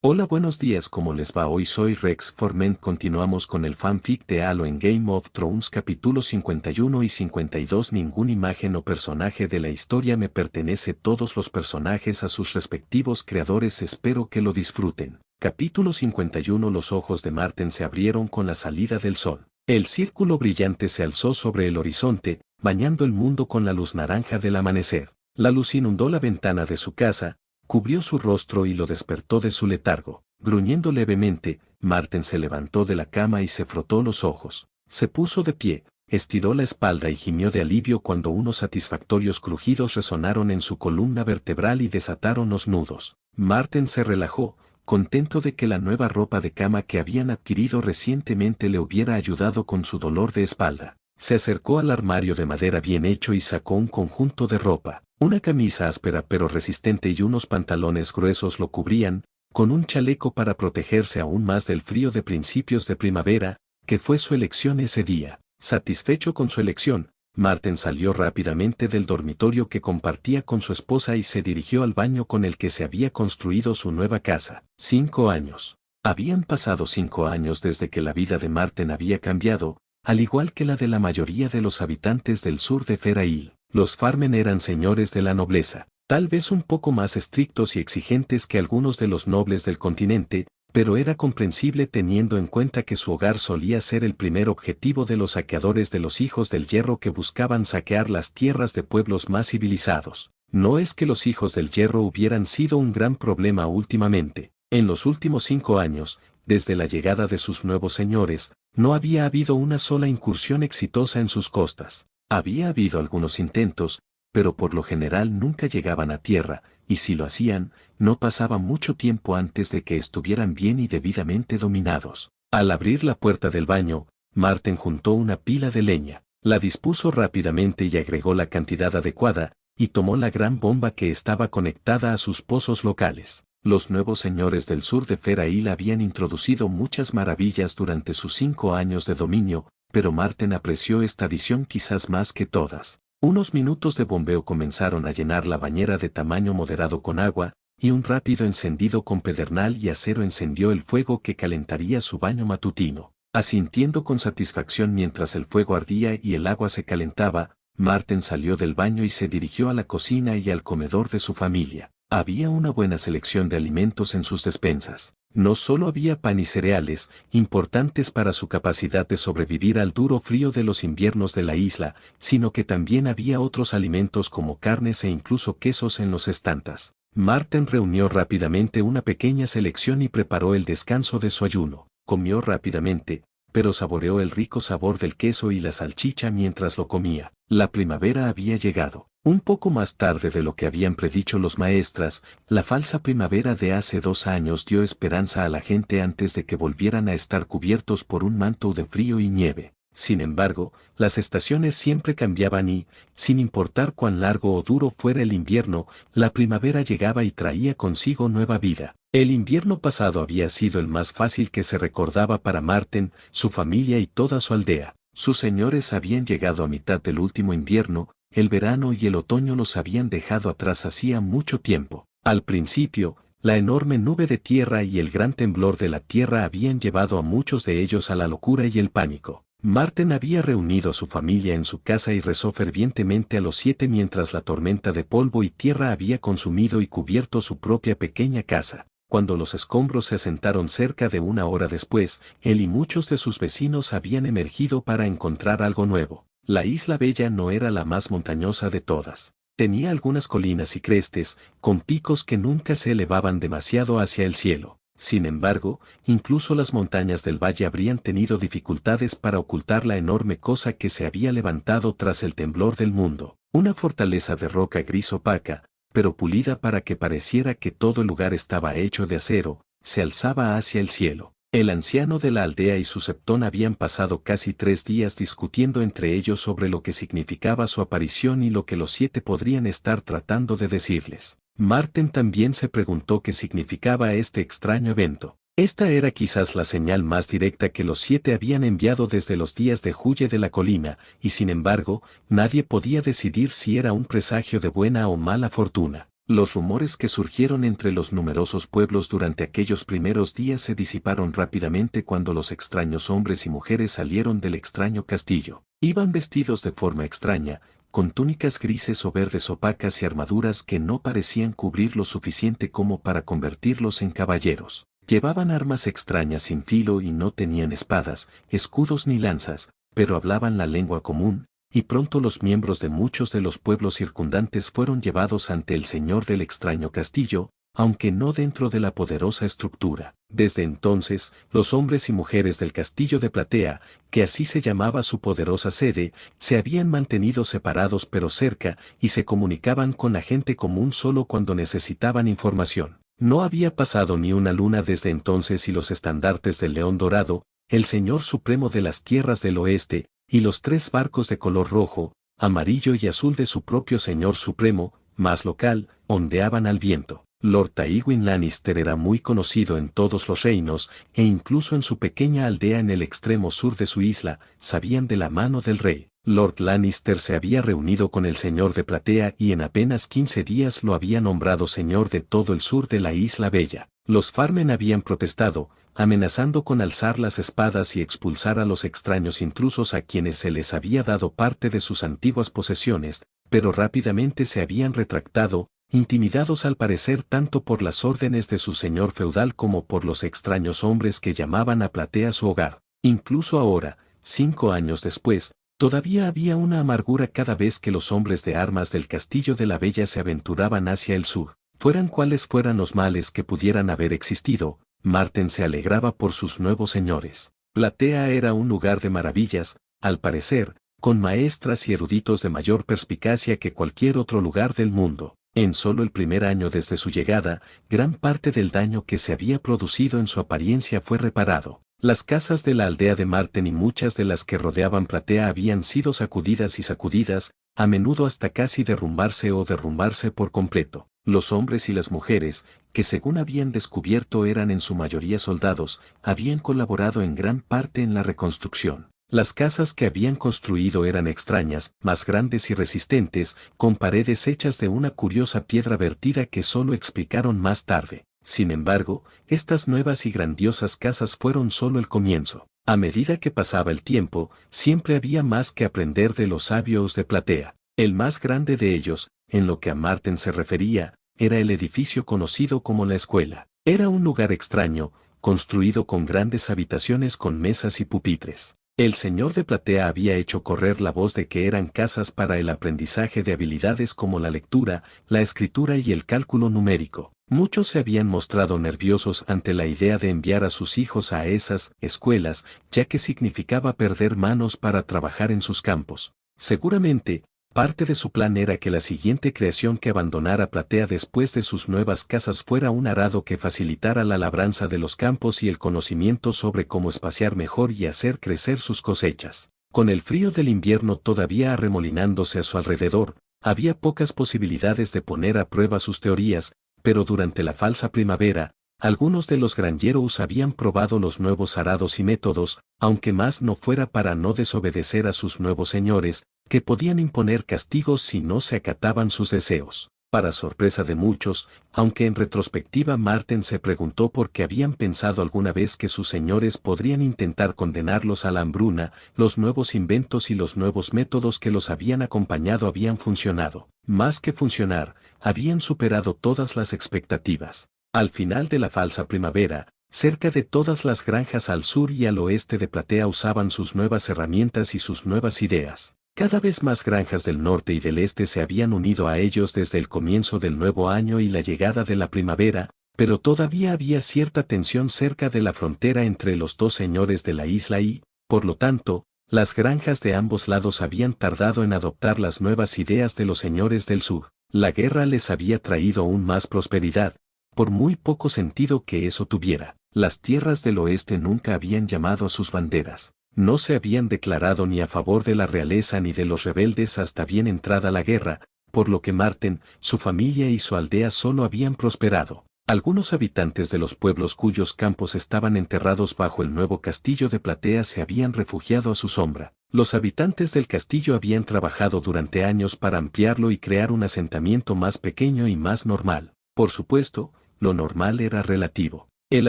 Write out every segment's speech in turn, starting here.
Hola, buenos días, ¿cómo les va? Hoy soy Rex Forment. Continuamos con el fanfic de Halo en Game of Thrones capítulos 51 y 52. Ninguna imagen o personaje de la historia me pertenece, todos los personajes a sus respectivos creadores. Espero que lo disfruten. Capítulo 51. Los ojos de Marten se abrieron con la salida del sol. El círculo brillante se alzó sobre el horizonte, bañando el mundo con la luz naranja del amanecer. La luz inundó la ventana de su casa, cubrió su rostro y lo despertó de su letargo. Gruñendo levemente, Marten se levantó de la cama y se frotó los ojos. Se puso de pie, estiró la espalda y gimió de alivio cuando unos satisfactorios crujidos resonaron en su columna vertebral y desataron los nudos. Marten se relajó, contento de que la nueva ropa de cama que habían adquirido recientemente le hubiera ayudado con su dolor de espalda. Se acercó al armario de madera bien hecho y sacó un conjunto de ropa. Una camisa áspera pero resistente y unos pantalones gruesos lo cubrían, con un chaleco para protegerse aún más del frío de principios de primavera, que fue su elección ese día. Satisfecho con su elección, Marten salió rápidamente del dormitorio que compartía con su esposa y se dirigió al baño con el que se había construido su nueva casa. 5 años. Habían pasado 5 años desde que la vida de Marten había cambiado, al igual que la de la mayoría de los habitantes del sur de Ferail. Los Farmen eran señores de la nobleza, tal vez un poco más estrictos y exigentes que algunos de los nobles del continente, pero era comprensible teniendo en cuenta que su hogar solía ser el primer objetivo de los saqueadores de los hijos del hierro que buscaban saquear las tierras de pueblos más civilizados. No es que los hijos del hierro hubieran sido un gran problema últimamente. En los últimos 5 años, desde la llegada de sus nuevos señores, no había habido una sola incursión exitosa en sus costas. Había habido algunos intentos, pero por lo general nunca llegaban a tierra, y si lo hacían, no pasaba mucho tiempo antes de que estuvieran bien y debidamente dominados. Al abrir la puerta del baño, Marten juntó una pila de leña, la dispuso rápidamente y agregó la cantidad adecuada, y tomó la gran bomba que estaba conectada a sus pozos locales. Los nuevos señores del sur de Ferail habían introducido muchas maravillas durante sus 5 años de dominio, pero Marten apreció esta adición quizás más que todas. Unos minutos de bombeo comenzaron a llenar la bañera de tamaño moderado con agua, y un rápido encendido con pedernal y acero encendió el fuego que calentaría su baño matutino. Asintiendo con satisfacción mientras el fuego ardía y el agua se calentaba, Marten salió del baño y se dirigió a la cocina y al comedor de su familia. Había una buena selección de alimentos en sus despensas. No solo había pan y cereales, importantes para su capacidad de sobrevivir al duro frío de los inviernos de la isla, sino que también había otros alimentos como carnes e incluso quesos en los estantes. Marten reunió rápidamente una pequeña selección y preparó el descanso de su ayuno. Comió rápidamente, pero saboreó el rico sabor del queso y la salchicha mientras lo comía. La primavera había llegado. Un poco más tarde de lo que habían predicho los maestras, la falsa primavera de hace 2 años dio esperanza a la gente antes de que volvieran a estar cubiertos por un manto de frío y nieve. Sin embargo, las estaciones siempre cambiaban y, sin importar cuán largo o duro fuera el invierno, la primavera llegaba y traía consigo nueva vida. El invierno pasado había sido el más fácil que se recordaba para Marten, su familia y toda su aldea. Sus señores habían llegado a mitad del último invierno, el verano y el otoño los habían dejado atrás hacía mucho tiempo. Al principio, la enorme nube de tierra y el gran temblor de la tierra habían llevado a muchos de ellos a la locura y el pánico. Marten había reunido a su familia en su casa y rezó fervientemente a los 7 mientras la tormenta de polvo y tierra había consumido y cubierto su propia pequeña casa. Cuando los escombros se asentaron cerca de 1 hora después, él y muchos de sus vecinos habían emergido para encontrar algo nuevo. La isla Bella no era la más montañosa de todas. Tenía algunas colinas y crestes, con picos que nunca se elevaban demasiado hacia el cielo. Sin embargo, incluso las montañas del valle habrían tenido dificultades para ocultar la enorme cosa que se había levantado tras el temblor del mundo. Una fortaleza de roca gris opaca, pero pulida para que pareciera que todo el lugar estaba hecho de acero, se alzaba hacia el cielo. El anciano de la aldea y su septón habían pasado casi 3 días discutiendo entre ellos sobre lo que significaba su aparición y lo que los 7 podrían estar tratando de decirles. Marten también se preguntó qué significaba este extraño evento. Esta era quizás la señal más directa que los 7 habían enviado desde los días de Huye de la colina, y sin embargo, nadie podía decidir si era un presagio de buena o mala fortuna. Los rumores que surgieron entre los numerosos pueblos durante aquellos primeros días se disiparon rápidamente cuando los extraños hombres y mujeres salieron del extraño castillo. Iban vestidos de forma extraña, con túnicas grises o verdes opacas y armaduras que no parecían cubrir lo suficiente como para convertirlos en caballeros. Llevaban armas extrañas sin filo y no tenían espadas, escudos ni lanzas, pero hablaban la lengua común, y pronto los miembros de muchos de los pueblos circundantes fueron llevados ante el señor del extraño castillo, aunque no dentro de la poderosa estructura. Desde entonces, los hombres y mujeres del castillo de Platea, que así se llamaba su poderosa sede, se habían mantenido separados pero cerca, y se comunicaban con la gente común solo cuando necesitaban información. No había pasado ni una luna desde entonces y los estandartes del León Dorado, el Señor Supremo de las Tierras del Oeste, y los 3 barcos de color rojo, amarillo y azul de su propio Señor Supremo, más local, ondeaban al viento. Lord Tywin Lannister era muy conocido en todos los reinos, e incluso en su pequeña aldea en el extremo sur de su isla, sabían de la mano del rey. Lord Lannister se había reunido con el señor de Platea y en apenas 15 días lo había nombrado señor de todo el sur de la Isla Bella. Los Farmen habían protestado, amenazando con alzar las espadas y expulsar a los extraños intrusos a quienes se les había dado parte de sus antiguas posesiones, pero rápidamente se habían retractado, intimidados al parecer tanto por las órdenes de su señor feudal como por los extraños hombres que llamaban a Platea su hogar. Incluso ahora, 5 años después, todavía había una amargura cada vez que los hombres de armas del castillo de la Bella se aventuraban hacia el sur. Fueran cuales fueran los males que pudieran haber existido, Marten se alegraba por sus nuevos señores. Platea era un lugar de maravillas, al parecer, con maestras y eruditos de mayor perspicacia que cualquier otro lugar del mundo. En solo el primer año desde su llegada, gran parte del daño que se había producido en su apariencia fue reparado. Las casas de la aldea de Marten y muchas de las que rodeaban Platea habían sido sacudidas y sacudidas, a menudo hasta casi derrumbarse por completo. Los hombres y las mujeres, que según habían descubierto eran en su mayoría soldados, habían colaborado en gran parte en la reconstrucción. Las casas que habían construido eran extrañas, más grandes y resistentes, con paredes hechas de una curiosa piedra vertida que solo explicaron más tarde. Sin embargo, estas nuevas y grandiosas casas fueron solo el comienzo. A medida que pasaba el tiempo, siempre había más que aprender de los sabios de Platea. El más grande de ellos, en lo que a Marten se refería, era el edificio conocido como la escuela. Era un lugar extraño, construido con grandes habitaciones con mesas y pupitres. El señor de Platea había hecho correr la voz de que eran casas para el aprendizaje de habilidades como la lectura, la escritura y el cálculo numérico. Muchos se habían mostrado nerviosos ante la idea de enviar a sus hijos a esas escuelas, ya que significaba perder manos para trabajar en sus campos. Seguramente, parte de su plan era que la siguiente creación que abandonara Platea después de sus nuevas casas fuera un arado que facilitara la labranza de los campos y el conocimiento sobre cómo espaciar mejor y hacer crecer sus cosechas. Con el frío del invierno todavía arremolinándose a su alrededor, había pocas posibilidades de poner a prueba sus teorías, pero durante la falsa primavera, algunos de los granjeros habían probado los nuevos arados y métodos, aunque más no fuera para no desobedecer a sus nuevos señores, que podían imponer castigos si no se acataban sus deseos. Para sorpresa de muchos, aunque en retrospectiva Marten se preguntó por qué habían pensado alguna vez que sus señores podrían intentar condenarlos a la hambruna, los nuevos inventos y los nuevos métodos que los habían acompañado habían funcionado. Más que funcionar, habían superado todas las expectativas. Al final de la falsa primavera, cerca de todas las granjas al sur y al oeste de Platea usaban sus nuevas herramientas y sus nuevas ideas. Cada vez más granjas del norte y del este se habían unido a ellos desde el comienzo del nuevo año y la llegada de la primavera, pero todavía había cierta tensión cerca de la frontera entre los dos señores de la isla y, por lo tanto, las granjas de ambos lados habían tardado en adoptar las nuevas ideas de los señores del sur. La guerra les había traído aún más prosperidad, por muy poco sentido que eso tuviera. Las tierras del oeste nunca habían llamado a sus banderas. No se habían declarado ni a favor de la realeza ni de los rebeldes hasta bien entrada la guerra, por lo que Marten, su familia y su aldea solo habían prosperado. Algunos habitantes de los pueblos cuyos campos estaban enterrados bajo el nuevo castillo de Platea se habían refugiado a su sombra. Los habitantes del castillo habían trabajado durante años para ampliarlo y crear un asentamiento más pequeño y más normal. Por supuesto, lo normal era relativo. El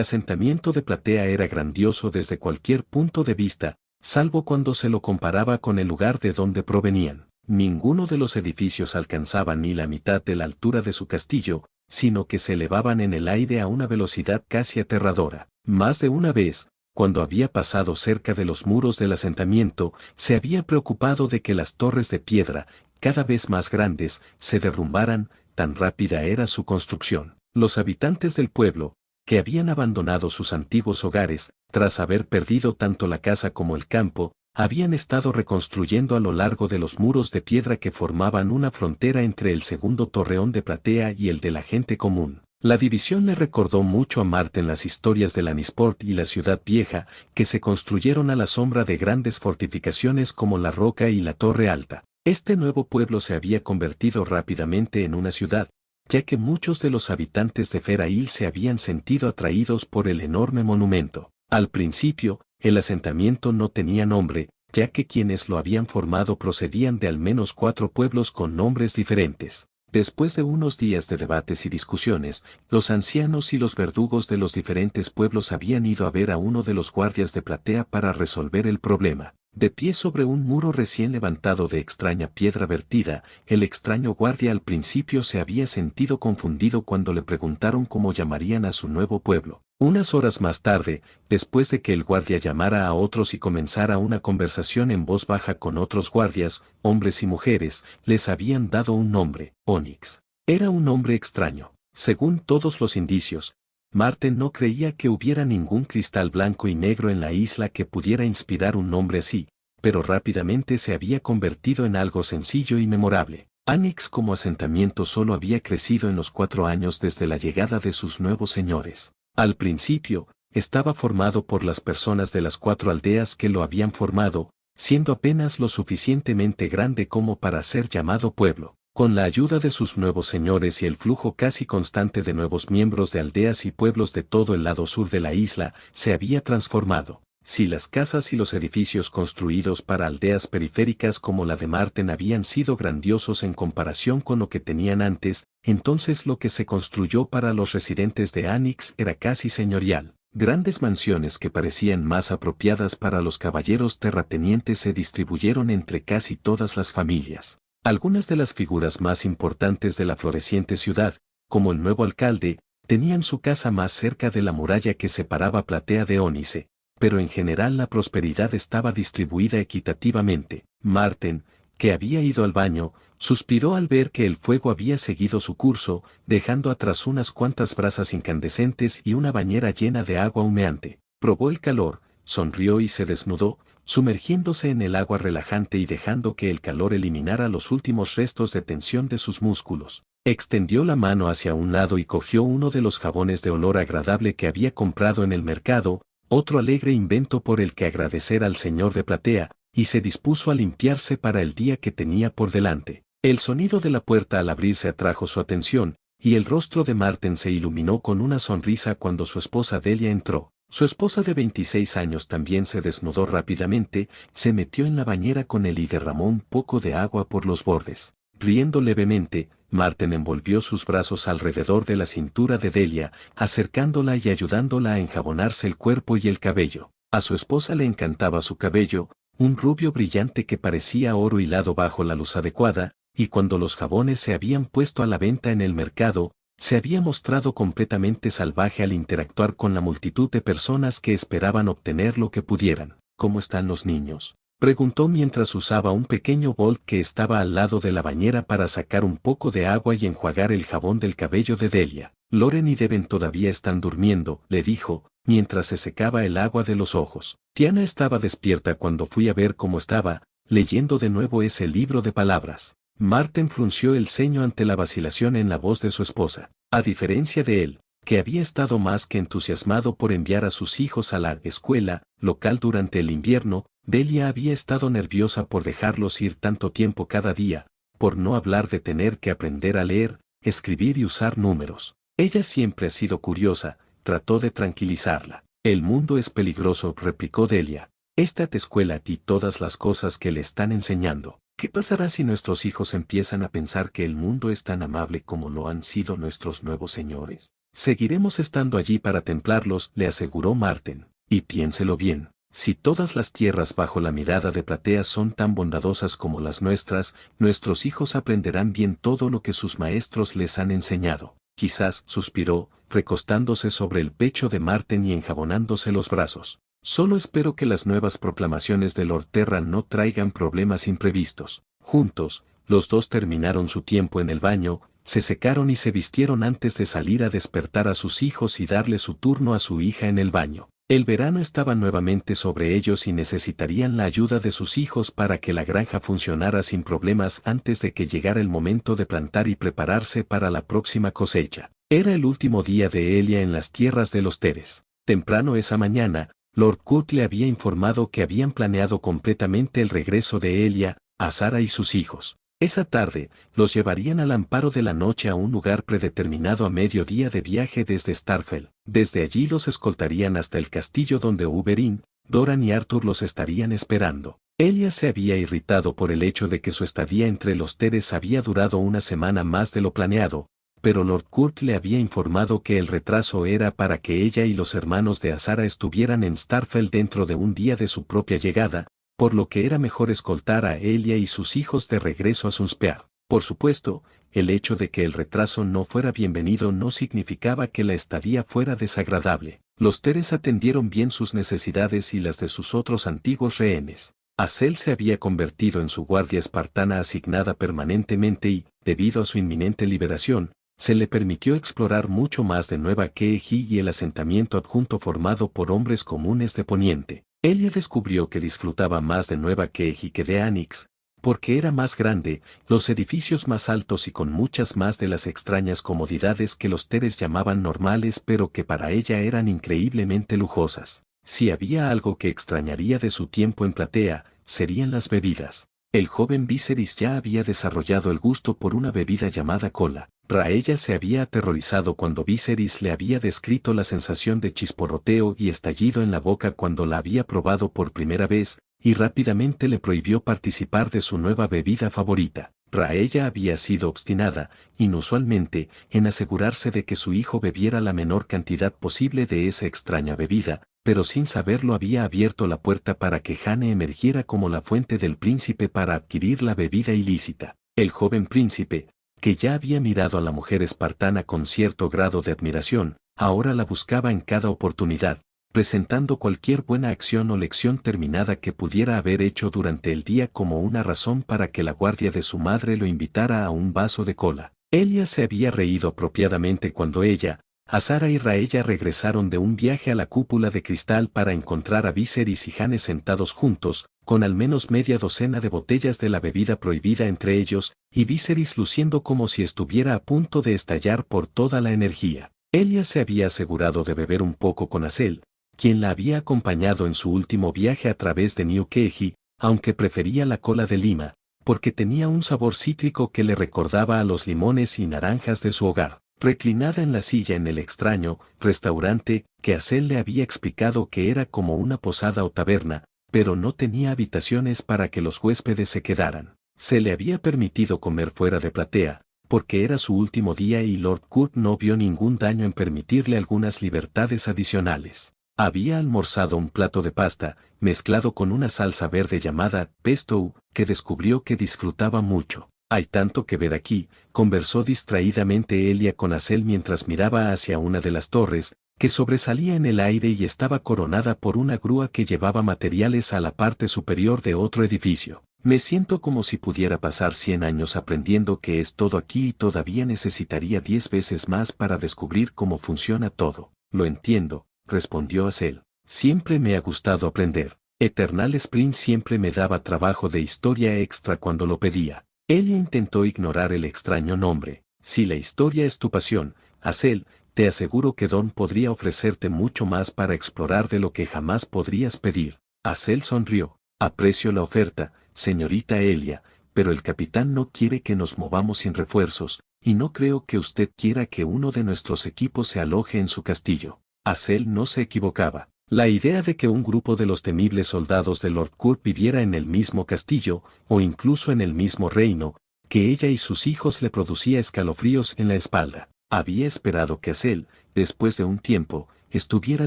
asentamiento de Platea era grandioso desde cualquier punto de vista, salvo cuando se lo comparaba con el lugar de donde provenían. Ninguno de los edificios alcanzaba ni la mitad de la altura de su castillo, sino que se elevaban en el aire a una velocidad casi aterradora. Más de una vez, cuando había pasado cerca de los muros del asentamiento, se había preocupado de que las torres de piedra, cada vez más grandes, se derrumbaran, tan rápida era su construcción. Los habitantes del pueblo, que habían abandonado sus antiguos hogares, tras haber perdido tanto la casa como el campo, habían estado reconstruyendo a lo largo de los muros de piedra que formaban una frontera entre el segundo torreón de Platea y el de la gente común. La división le recordó mucho a Marten las historias de Lannisport y la ciudad vieja, que se construyeron a la sombra de grandes fortificaciones como la Roca y la Torre Alta. Este nuevo pueblo se había convertido rápidamente en una ciudad, ya que muchos de los habitantes de Ferail se habían sentido atraídos por el enorme monumento. Al principio, el asentamiento no tenía nombre, ya que quienes lo habían formado procedían de al menos 4 pueblos con nombres diferentes. Después de unos días de debates y discusiones, los ancianos y los verdugos de los diferentes pueblos habían ido a ver a uno de los guardias de Platea para resolver el problema. De pie sobre un muro recién levantado de extraña piedra vertida, el extraño guardia al principio se había sentido confundido cuando le preguntaron cómo llamarían a su nuevo pueblo. Unas horas más tarde, después de que el guardia llamara a otros y comenzara una conversación en voz baja con otros guardias, hombres y mujeres, les habían dado un nombre, Onyx. Era un nombre extraño. Según todos los indicios, Marten no creía que hubiera ningún cristal blanco y negro en la isla que pudiera inspirar un nombre así, pero rápidamente se había convertido en algo sencillo y memorable. Onyx como asentamiento solo había crecido en los 4 años desde la llegada de sus nuevos señores. Al principio, estaba formado por las personas de las 4 aldeas que lo habían formado, siendo apenas lo suficientemente grande como para ser llamado pueblo. Con la ayuda de sus nuevos señores y el flujo casi constante de nuevos miembros de aldeas y pueblos de todo el lado sur de la isla, se había transformado. Si las casas y los edificios construidos para aldeas periféricas como la de Marten habían sido grandiosos en comparación con lo que tenían antes, entonces lo que se construyó para los residentes de Onyx era casi señorial. Grandes mansiones que parecían más apropiadas para los caballeros terratenientes se distribuyeron entre casi todas las familias. Algunas de las figuras más importantes de la floreciente ciudad, como el nuevo alcalde, tenían su casa más cerca de la muralla que separaba Platea de Ónice, pero en general la prosperidad estaba distribuida equitativamente. Marten, que había ido al baño, suspiró al ver que el fuego había seguido su curso, dejando atrás unas cuantas brasas incandescentes y una bañera llena de agua humeante. Probó el calor, sonrió y se desnudó, sumergiéndose en el agua relajante y dejando que el calor eliminara los últimos restos de tensión de sus músculos. Extendió la mano hacia un lado y cogió uno de los jabones de olor agradable que había comprado en el mercado, otro alegre invento por el que agradecer al señor de Platea, y se dispuso a limpiarse para el día que tenía por delante. El sonido de la puerta al abrirse atrajo su atención, y el rostro de Marten se iluminó con una sonrisa cuando su esposa Delia entró. Su esposa de 26 años también se desnudó rápidamente, se metió en la bañera con él y derramó un poco de agua por los bordes. Riendo levemente, Marten envolvió sus brazos alrededor de la cintura de Delia, acercándola y ayudándola a enjabonarse el cuerpo y el cabello. A su esposa le encantaba su cabello, un rubio brillante que parecía oro hilado bajo la luz adecuada, y cuando los jabones se habían puesto a la venta en el mercado, se había mostrado completamente salvaje al interactuar con la multitud de personas que esperaban obtener lo que pudieran. ¿Cómo están los niños?, preguntó mientras usaba un pequeño bol que estaba al lado de la bañera para sacar un poco de agua y enjuagar el jabón del cabello de Delia. Loren y Devon todavía están durmiendo, le dijo, mientras se secaba el agua de los ojos. Tiana estaba despierta cuando fui a ver cómo estaba, leyendo de nuevo ese libro de palabras. Marten frunció el ceño ante la vacilación en la voz de su esposa. A diferencia de él, que había estado más que entusiasmado por enviar a sus hijos a la escuela local durante el invierno, Delia había estado nerviosa por dejarlos ir tanto tiempo cada día, por no hablar de tener que aprender a leer, escribir y usar números. Ella siempre ha sido curiosa, trató de tranquilizarla. El mundo es peligroso, replicó Delia. Esta te escuela a ti todas las cosas que le están enseñando. ¿Qué pasará si nuestros hijos empiezan a pensar que el mundo es tan amable como lo han sido nuestros nuevos señores? Seguiremos estando allí para templarlos, le aseguró Marten. Y piénselo bien, si todas las tierras bajo la mirada de Platea son tan bondadosas como las nuestras, nuestros hijos aprenderán bien todo lo que sus maestros les han enseñado. Quizás, suspiró, recostándose sobre el pecho de Marten y enjabonándose los brazos. Solo espero que las nuevas proclamaciones de Lord Terra no traigan problemas imprevistos. Juntos, los dos terminaron su tiempo en el baño, se secaron y se vistieron antes de salir a despertar a sus hijos y darle su turno a su hija en el baño. El verano estaba nuevamente sobre ellos y necesitarían la ayuda de sus hijos para que la granja funcionara sin problemas antes de que llegara el momento de plantar y prepararse para la próxima cosecha. Era el último día de Elia en las tierras de los Teres. Temprano esa mañana, Lord Kurt le había informado que habían planeado completamente el regreso de Elia, a Sara y sus hijos. Esa tarde, los llevarían al amparo de la noche a un lugar predeterminado a mediodía de viaje desde Starfell. Desde allí los escoltarían hasta el castillo donde Oberyn, Doran y Arthur los estarían esperando. Elia se había irritado por el hecho de que su estadía entre los Teres había durado una semana más de lo planeado, pero Lord Kurt le había informado que el retraso era para que ella y los hermanos de Azara estuvieran en Starfell dentro de un día de su propia llegada, por lo que era mejor escoltar a Elia y sus hijos de regreso a Sunspear. Por supuesto, el hecho de que el retraso no fuera bienvenido no significaba que la estadía fuera desagradable. Los Teres atendieron bien sus necesidades y las de sus otros antiguos rehenes. Azel se había convertido en su guardia espartana asignada permanentemente y, debido a su inminente liberación, se le permitió explorar mucho más de Nueva Keeji y el asentamiento adjunto formado por hombres comunes de Poniente. Elia descubrió que disfrutaba más de Nueva Keeji que de Anix, porque era más grande, los edificios más altos y con muchas más de las extrañas comodidades que los Teres llamaban normales pero que para ella eran increíblemente lujosas. Si había algo que extrañaría de su tiempo en Platea, serían las bebidas. El joven Viserys ya había desarrollado el gusto por una bebida llamada cola. Raella se había aterrorizado cuando Viserys le había descrito la sensación de chisporroteo y estallido en la boca cuando la había probado por primera vez, y rápidamente le prohibió participar de su nueva bebida favorita. Raella había sido obstinada, inusualmente, en asegurarse de que su hijo bebiera la menor cantidad posible de esa extraña bebida, pero sin saberlo había abierto la puerta para que Jane emergiera como la fuente del príncipe para adquirir la bebida ilícita. El joven príncipe, que ya había mirado a la mujer espartana con cierto grado de admiración, ahora la buscaba en cada oportunidad, presentando cualquier buena acción o lección terminada que pudiera haber hecho durante el día como una razón para que la guardia de su madre lo invitara a un vaso de cola. Elia se había reído apropiadamente cuando ella, Azara y Raella regresaron de un viaje a la cúpula de cristal para encontrar a Viserys y Jane sentados juntos, con al menos media docena de botellas de la bebida prohibida entre ellos, y Viserys luciendo como si estuviera a punto de estallar por toda la energía. Elia se había asegurado de beber un poco con Azel, quien la había acompañado en su último viaje a través de New Keeji, aunque prefería la cola de lima, porque tenía un sabor cítrico que le recordaba a los limones y naranjas de su hogar. Reclinada en la silla en el extraño restaurante, que Azel le había explicado que era como una posada o taberna, pero no tenía habitaciones para que los huéspedes se quedaran. Se le había permitido comer fuera de Platea, porque era su último día y Lord Kurt no vio ningún daño en permitirle algunas libertades adicionales. Había almorzado un plato de pasta, mezclado con una salsa verde llamada pesto, que descubrió que disfrutaba mucho. Hay tanto que ver aquí, conversó distraídamente Elia con Azel mientras miraba hacia una de las torres, que sobresalía en el aire y estaba coronada por una grúa que llevaba materiales a la parte superior de otro edificio. Me siento como si pudiera pasar 100 años aprendiendo qué es todo aquí y todavía necesitaría 10 veces más para descubrir cómo funciona todo. Lo entiendo, respondió Azel. Siempre me ha gustado aprender. Eternal Spring siempre me daba trabajo de historia extra cuando lo pedía. Elia intentó ignorar el extraño nombre. Si la historia es tu pasión, Azel, te aseguro que Don podría ofrecerte mucho más para explorar de lo que jamás podrías pedir. Azel sonrió. Aprecio la oferta, señorita Elia, pero el capitán no quiere que nos movamos sin refuerzos, y no creo que usted quiera que uno de nuestros equipos se aloje en su castillo. Hazel no se equivocaba. La idea de que un grupo de los temibles soldados de Lord Kurt viviera en el mismo castillo, o incluso en el mismo reino, que ella y sus hijos le producía escalofríos en la espalda. Había esperado que Hazel, después de un tiempo, estuviera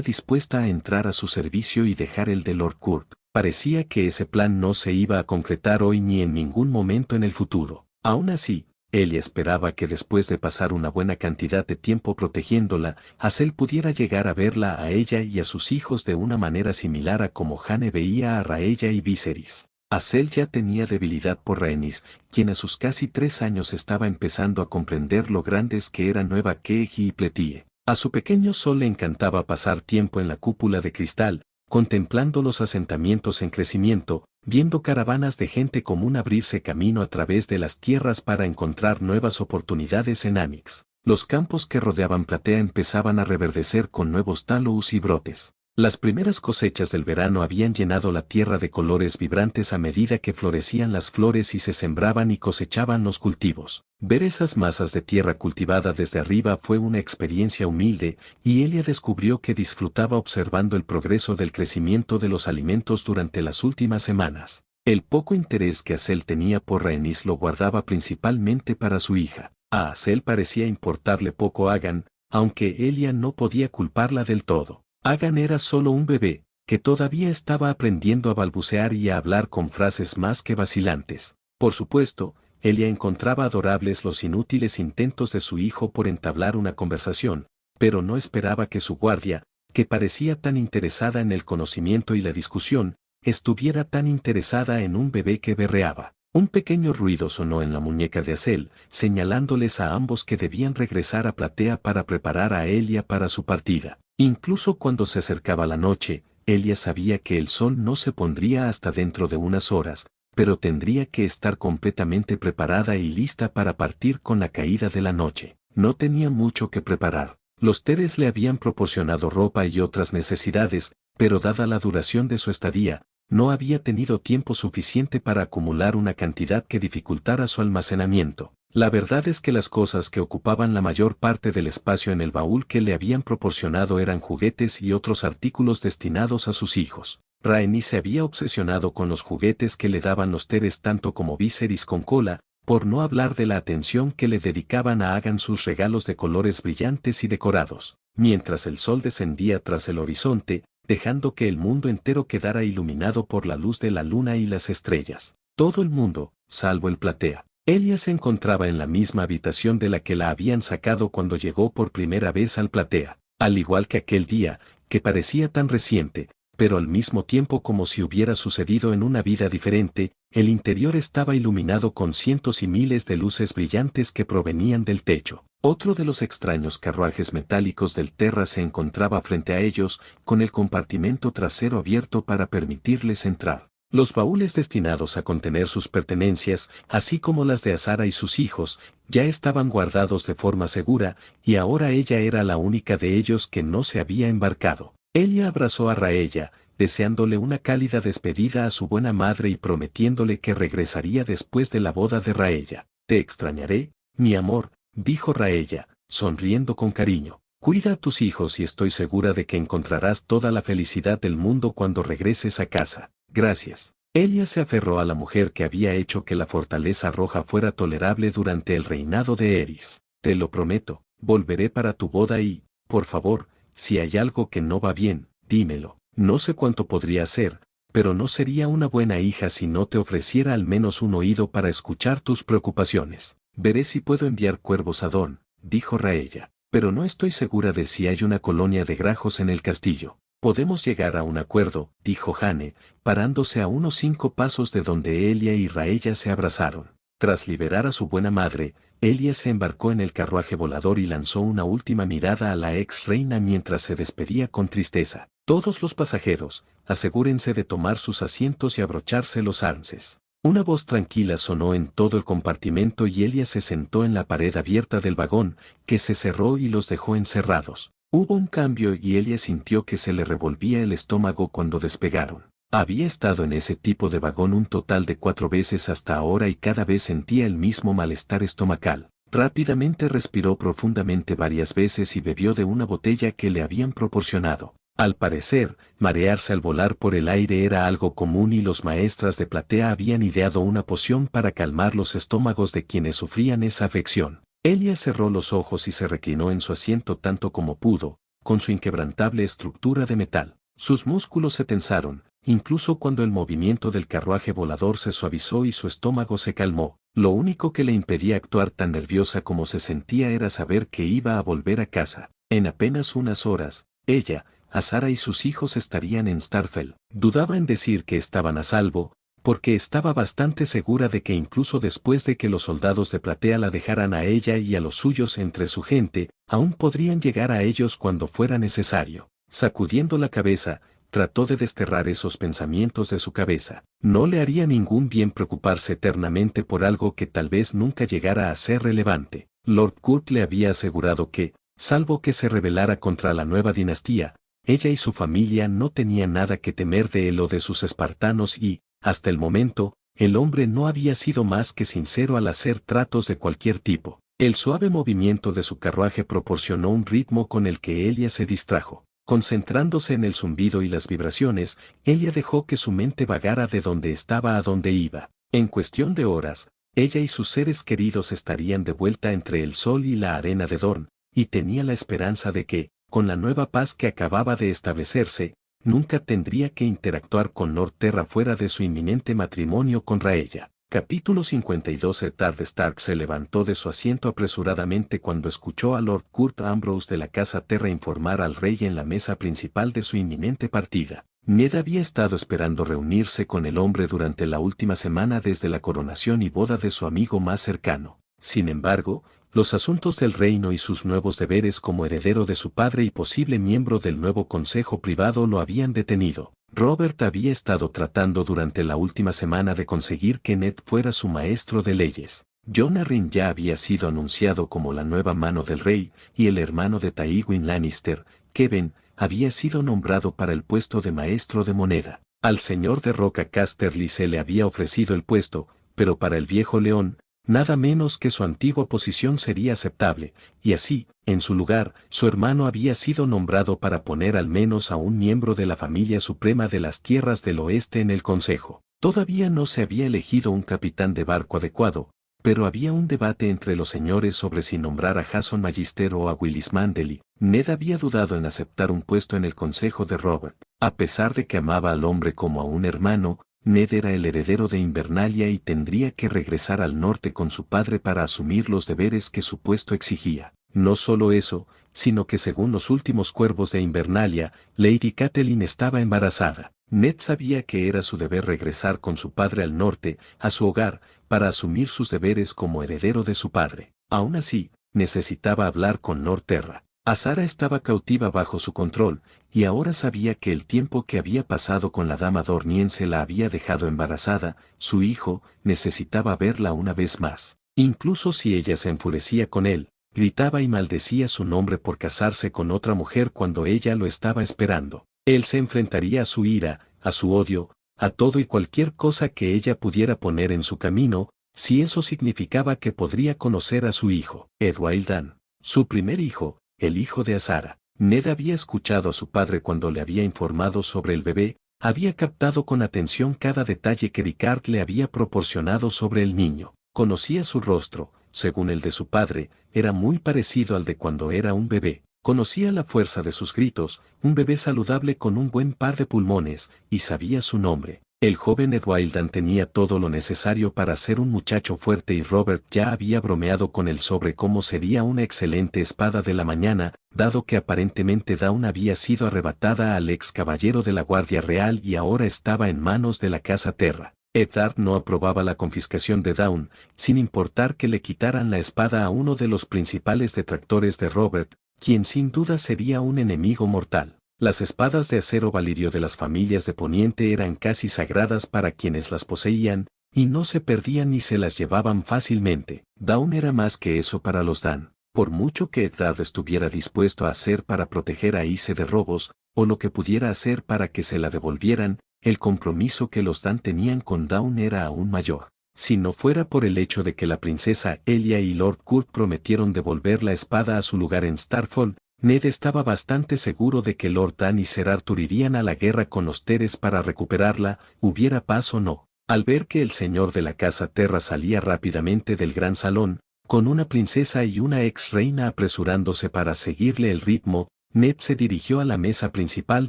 dispuesta a entrar a su servicio y dejar el de Lord Kurt. Parecía que ese plan no se iba a concretar hoy ni en ningún momento en el futuro. Aún así, Elia esperaba que después de pasar una buena cantidad de tiempo protegiéndola, Hazel pudiera llegar a verla a ella y a sus hijos de una manera similar a como Jane veía a Raella y Viserys. Hazel ya tenía debilidad por Rhaenys, quien a sus casi 3 años estaba empezando a comprender lo grandes que eran Nueva Keegi y Pletie. A su pequeño sol le encantaba pasar tiempo en la cúpula de cristal, contemplando los asentamientos en crecimiento, viendo caravanas de gente común abrirse camino a través de las tierras para encontrar nuevas oportunidades en Anix. Los campos que rodeaban Platea empezaban a reverdecer con nuevos talos y brotes. Las primeras cosechas del verano habían llenado la tierra de colores vibrantes a medida que florecían las flores y se sembraban y cosechaban los cultivos. Ver esas masas de tierra cultivada desde arriba fue una experiencia humilde, y Elia descubrió que disfrutaba observando el progreso del crecimiento de los alimentos durante las últimas semanas. El poco interés que Hazel tenía por Rhaenys lo guardaba principalmente para su hija. A Hazel parecía importarle poco Aegon, aunque Elia no podía culparla del todo. Aegon era solo un bebé, que todavía estaba aprendiendo a balbucear y a hablar con frases más que vacilantes. Por supuesto, Elia encontraba adorables los inútiles intentos de su hijo por entablar una conversación, pero no esperaba que su guardia, que parecía tan interesada en el conocimiento y la discusión, estuviera tan interesada en un bebé que berreaba. Un pequeño ruido sonó en la muñeca de Hazel, señalándoles a ambos que debían regresar a Platea para preparar a Elia para su partida. Incluso cuando se acercaba la noche, Elia sabía que el sol no se pondría hasta dentro de unas horas, pero tendría que estar completamente preparada y lista para partir con la caída de la noche. No tenía mucho que preparar. Los Teres le habían proporcionado ropa y otras necesidades, pero dada la duración de su estadía, no había tenido tiempo suficiente para acumular una cantidad que dificultara su almacenamiento. La verdad es que las cosas que ocupaban la mayor parte del espacio en el baúl que le habían proporcionado eran juguetes y otros artículos destinados a sus hijos. Rhaenys se había obsesionado con los juguetes que le daban los Teres tanto como Viserys con cola, por no hablar de la atención que le dedicaban a Aegon sus regalos de colores brillantes y decorados. Mientras el sol descendía tras el horizonte, dejando que el mundo entero quedara iluminado por la luz de la luna y las estrellas. Todo el mundo, salvo el Platea. Elia se encontraba en la misma habitación de la que la habían sacado cuando llegó por primera vez al Platea. Al igual que aquel día, que parecía tan reciente, pero al mismo tiempo como si hubiera sucedido en una vida diferente, el interior estaba iluminado con cientos y miles de luces brillantes que provenían del techo. Otro de los extraños carruajes metálicos del Terra se encontraba frente a ellos, con el compartimento trasero abierto para permitirles entrar. Los baúles destinados a contener sus pertenencias, así como las de Azara y sus hijos, ya estaban guardados de forma segura, y ahora ella era la única de ellos que no se había embarcado. Elia abrazó a Raella, deseándole una cálida despedida a su buena madre y prometiéndole que regresaría después de la boda de Raella. «Te extrañaré, mi amor», dijo Raella, sonriendo con cariño. «Cuida a tus hijos y estoy segura de que encontrarás toda la felicidad del mundo cuando regreses a casa». «Gracias». Elia se aferró a la mujer que había hecho que la fortaleza roja fuera tolerable durante el reinado de Eris. «Te lo prometo, volveré para tu boda y, por favor, si hay algo que no va bien, dímelo. No sé cuánto podría hacer, pero no sería una buena hija si no te ofreciera al menos un oído para escuchar tus preocupaciones». «Veré si puedo enviar cuervos a Don», dijo Raella. «Pero no estoy segura de si hay una colonia de grajos en el castillo». «Podemos llegar a un acuerdo», dijo Jane, parándose a unos 5 pasos de donde Elia y Raella se abrazaron. Tras liberar a su buena madre, Elia se embarcó en el carruaje volador y lanzó una última mirada a la ex reina mientras se despedía con tristeza. «Todos los pasajeros, asegúrense de tomar sus asientos y abrocharse los arces». Una voz tranquila sonó en todo el compartimento y Elia se sentó en la pared abierta del vagón, que se cerró y los dejó encerrados. Hubo un cambio y Elia sintió que se le revolvía el estómago cuando despegaron. Había estado en ese tipo de vagón un total de 4 veces hasta ahora y cada vez sentía el mismo malestar estomacal. Rápidamente respiró profundamente varias veces y bebió de una botella que le habían proporcionado. Al parecer, marearse al volar por el aire era algo común y los maestras de platea habían ideado una poción para calmar los estómagos de quienes sufrían esa afección. Elia cerró los ojos y se reclinó en su asiento tanto como pudo, con su inquebrantable estructura de metal. Sus músculos se tensaron, incluso cuando el movimiento del carruaje volador se suavizó y su estómago se calmó. Lo único que le impedía actuar tan nerviosa como se sentía era saber que iba a volver a casa. En apenas unas horas, ella, Azara y sus hijos estarían en Starfell. Dudaba en decir que estaban a salvo, porque estaba bastante segura de que incluso después de que los soldados de Platea la dejaran a ella y a los suyos entre su gente, aún podrían llegar a ellos cuando fuera necesario. Sacudiendo la cabeza, trató de desterrar esos pensamientos de su cabeza. No le haría ningún bien preocuparse eternamente por algo que tal vez nunca llegara a ser relevante. Lord Kurt le había asegurado que, salvo que se rebelara contra la nueva dinastía, ella y su familia no tenían nada que temer de él o de sus espartanos y, hasta el momento, el hombre no había sido más que sincero al hacer tratos de cualquier tipo. El suave movimiento de su carruaje proporcionó un ritmo con el que Elia se distrajo. Concentrándose en el zumbido y las vibraciones, Elia dejó que su mente vagara de donde estaba a donde iba. En cuestión de horas, ella y sus seres queridos estarían de vuelta entre el sol y la arena de Dorn, y tenía la esperanza de que, con la nueva paz que acababa de establecerse, nunca tendría que interactuar con Lord Terra fuera de su inminente matrimonio con Raella. Capítulo 52. Eddard Stark se levantó de su asiento apresuradamente cuando escuchó a Lord Kurt Ambrose de la Casa Terra informar al rey en la mesa principal de su inminente partida. Ned había estado esperando reunirse con el hombre durante la última semana desde la coronación y boda de su amigo más cercano. Sin embargo, los asuntos del reino y sus nuevos deberes como heredero de su padre y posible miembro del nuevo consejo privado lo habían detenido. Robert había estado tratando durante la última semana de conseguir que Ned fuera su maestro de leyes. Jon Arryn ya había sido anunciado como la nueva mano del rey, y el hermano de Tywin Lannister, Kevan, había sido nombrado para el puesto de maestro de moneda. Al señor de Roca Casterly se le había ofrecido el puesto, pero para el viejo león, nada menos que su antigua posición sería aceptable, y así, en su lugar, su hermano había sido nombrado para poner al menos a un miembro de la familia suprema de las tierras del oeste en el consejo. Todavía no se había elegido un capitán de barco adecuado, pero había un debate entre los señores sobre si nombrar a Jason Magister o a Willis Mandely. Ned había dudado en aceptar un puesto en el consejo de Robert. A pesar de que amaba al hombre como a un hermano, Ned era el heredero de Invernalia y tendría que regresar al norte con su padre para asumir los deberes que su puesto exigía. No solo eso, sino que según los últimos cuervos de Invernalia, Lady Catelyn estaba embarazada. Ned sabía que era su deber regresar con su padre al norte, a su hogar, para asumir sus deberes como heredero de su padre. Aún así, necesitaba hablar con Lord Terra. Azara estaba cautiva bajo su control, y ahora sabía que el tiempo que había pasado con la dama dorniense la había dejado embarazada. Su hijo necesitaba verla una vez más. Incluso si ella se enfurecía con él, gritaba y maldecía su nombre por casarse con otra mujer cuando ella lo estaba esperando. Él se enfrentaría a su ira, a su odio, a todo y cualquier cosa que ella pudiera poner en su camino, si eso significaba que podría conocer a su hijo, Edwaidan, su primer hijo, el hijo de Azara. Ned había escuchado a su padre cuando le había informado sobre el bebé, había captado con atención cada detalle que Ricard le había proporcionado sobre el niño. Conocía su rostro, según el de su padre, era muy parecido al de cuando era un bebé. Conocía la fuerza de sus gritos, un bebé saludable con un buen par de pulmones, y sabía su nombre. El joven Edwaidan tenía todo lo necesario para ser un muchacho fuerte y Robert ya había bromeado con él sobre cómo sería una excelente espada de la mañana, dado que aparentemente Dawn había sido arrebatada al ex caballero de la Guardia Real y ahora estaba en manos de la Casa Terra. Eddard no aprobaba la confiscación de Dawn, sin importar que le quitaran la espada a uno de los principales detractores de Robert, quien sin duda sería un enemigo mortal. Las espadas de acero valirio de las familias de Poniente eran casi sagradas para quienes las poseían, y no se perdían ni se las llevaban fácilmente. Dawn era más que eso para los Dan. Por mucho que Eddard estuviera dispuesto a hacer para proteger a Ise de robos, o lo que pudiera hacer para que se la devolvieran, el compromiso que los Dan tenían con Dawn era aún mayor. Si no fuera por el hecho de que la princesa Elia y Lord Kurt prometieron devolver la espada a su lugar en Starfall, Ned estaba bastante seguro de que Lord Dan y Ser Arthur irían a la guerra con los Teres para recuperarla, hubiera paz o no. Al ver que el señor de la casa Terra salía rápidamente del gran salón, con una princesa y una ex reina apresurándose para seguirle el ritmo, Ned se dirigió a la mesa principal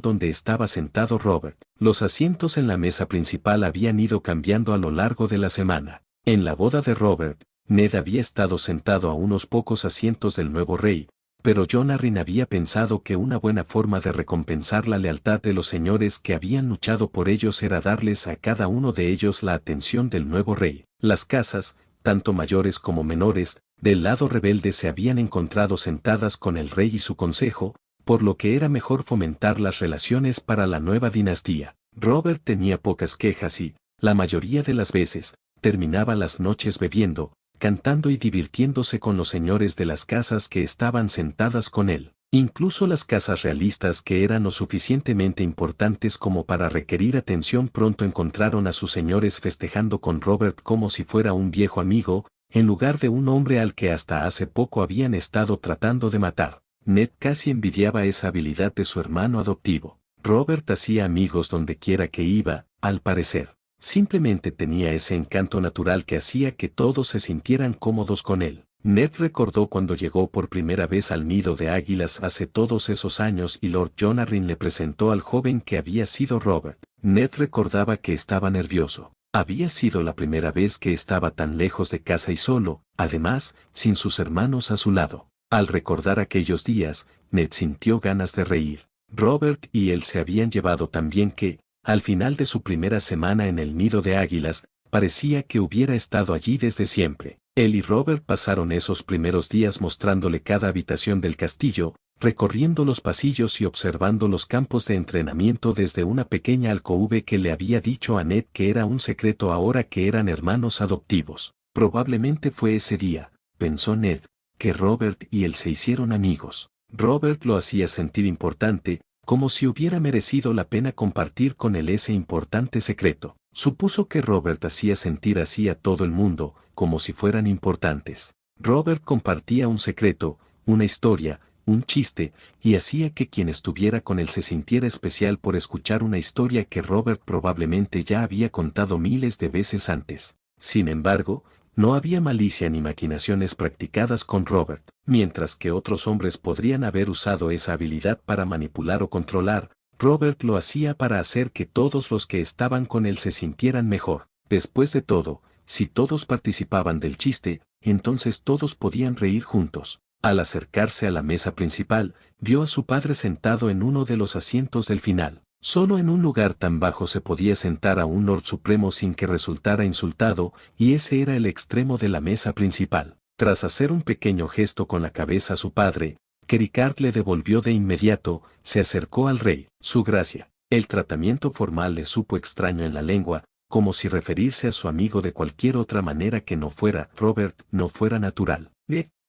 donde estaba sentado Robert. Los asientos en la mesa principal habían ido cambiando a lo largo de la semana. En la boda de Robert, Ned había estado sentado a unos pocos asientos del nuevo rey, pero Jon Arryn había pensado que una buena forma de recompensar la lealtad de los señores que habían luchado por ellos era darles a cada uno de ellos la atención del nuevo rey. Las casas, tanto mayores como menores, del lado rebelde se habían encontrado sentadas con el rey y su consejo, por lo que era mejor fomentar las relaciones para la nueva dinastía. Robert tenía pocas quejas y, la mayoría de las veces, terminaba las noches bebiendo, cantando y divirtiéndose con los señores de las casas que estaban sentadas con él. Incluso las casas realistas que eran lo suficientemente importantes como para requerir atención pronto encontraron a sus señores festejando con Robert como si fuera un viejo amigo, en lugar de un hombre al que hasta hace poco habían estado tratando de matar. Ned casi envidiaba esa habilidad de su hermano adoptivo. Robert hacía amigos donde quiera que iba, al parecer. Simplemente tenía ese encanto natural que hacía que todos se sintieran cómodos con él. Ned recordó cuando llegó por primera vez al nido de águilas hace todos esos años y Lord Jon Arryn le presentó al joven que había sido Robert. Ned recordaba que estaba nervioso. Había sido la primera vez que estaba tan lejos de casa y solo, además, sin sus hermanos a su lado. Al recordar aquellos días, Ned sintió ganas de reír. Robert y él se habían llevado tan bien que, al final de su primera semana en el nido de águilas, parecía que hubiera estado allí desde siempre. Él y Robert pasaron esos primeros días mostrándole cada habitación del castillo, recorriendo los pasillos y observando los campos de entrenamiento desde una pequeña alcove que le había dicho a Ned que era un secreto ahora que eran hermanos adoptivos. Probablemente fue ese día, pensó Ned, que Robert y él se hicieron amigos. Robert lo hacía sentir importante, como si hubiera merecido la pena compartir con él ese importante secreto. Supuso que Robert hacía sentir así a todo el mundo, como si fueran importantes. Robert compartía un secreto, una historia, un chiste, y hacía que quien estuviera con él se sintiera especial por escuchar una historia que Robert probablemente ya había contado miles de veces antes. Sin embargo, no había malicia ni maquinaciones practicadas con Robert, mientras que otros hombres podrían haber usado esa habilidad para manipular o controlar. Robert lo hacía para hacer que todos los que estaban con él se sintieran mejor. Después de todo, si todos participaban del chiste, entonces todos podían reír juntos. Al acercarse a la mesa principal, vio a su padre sentado en uno de los asientos del final. Solo en un lugar tan bajo se podía sentar a un Lord Supremo sin que resultara insultado, y ese era el extremo de la mesa principal. Tras hacer un pequeño gesto con la cabeza a su padre, que Ricard le devolvió de inmediato, se acercó al rey. Su gracia. El tratamiento formal le supo extraño en la lengua, como si referirse a su amigo de cualquier otra manera que no fuera Robert, no fuera natural.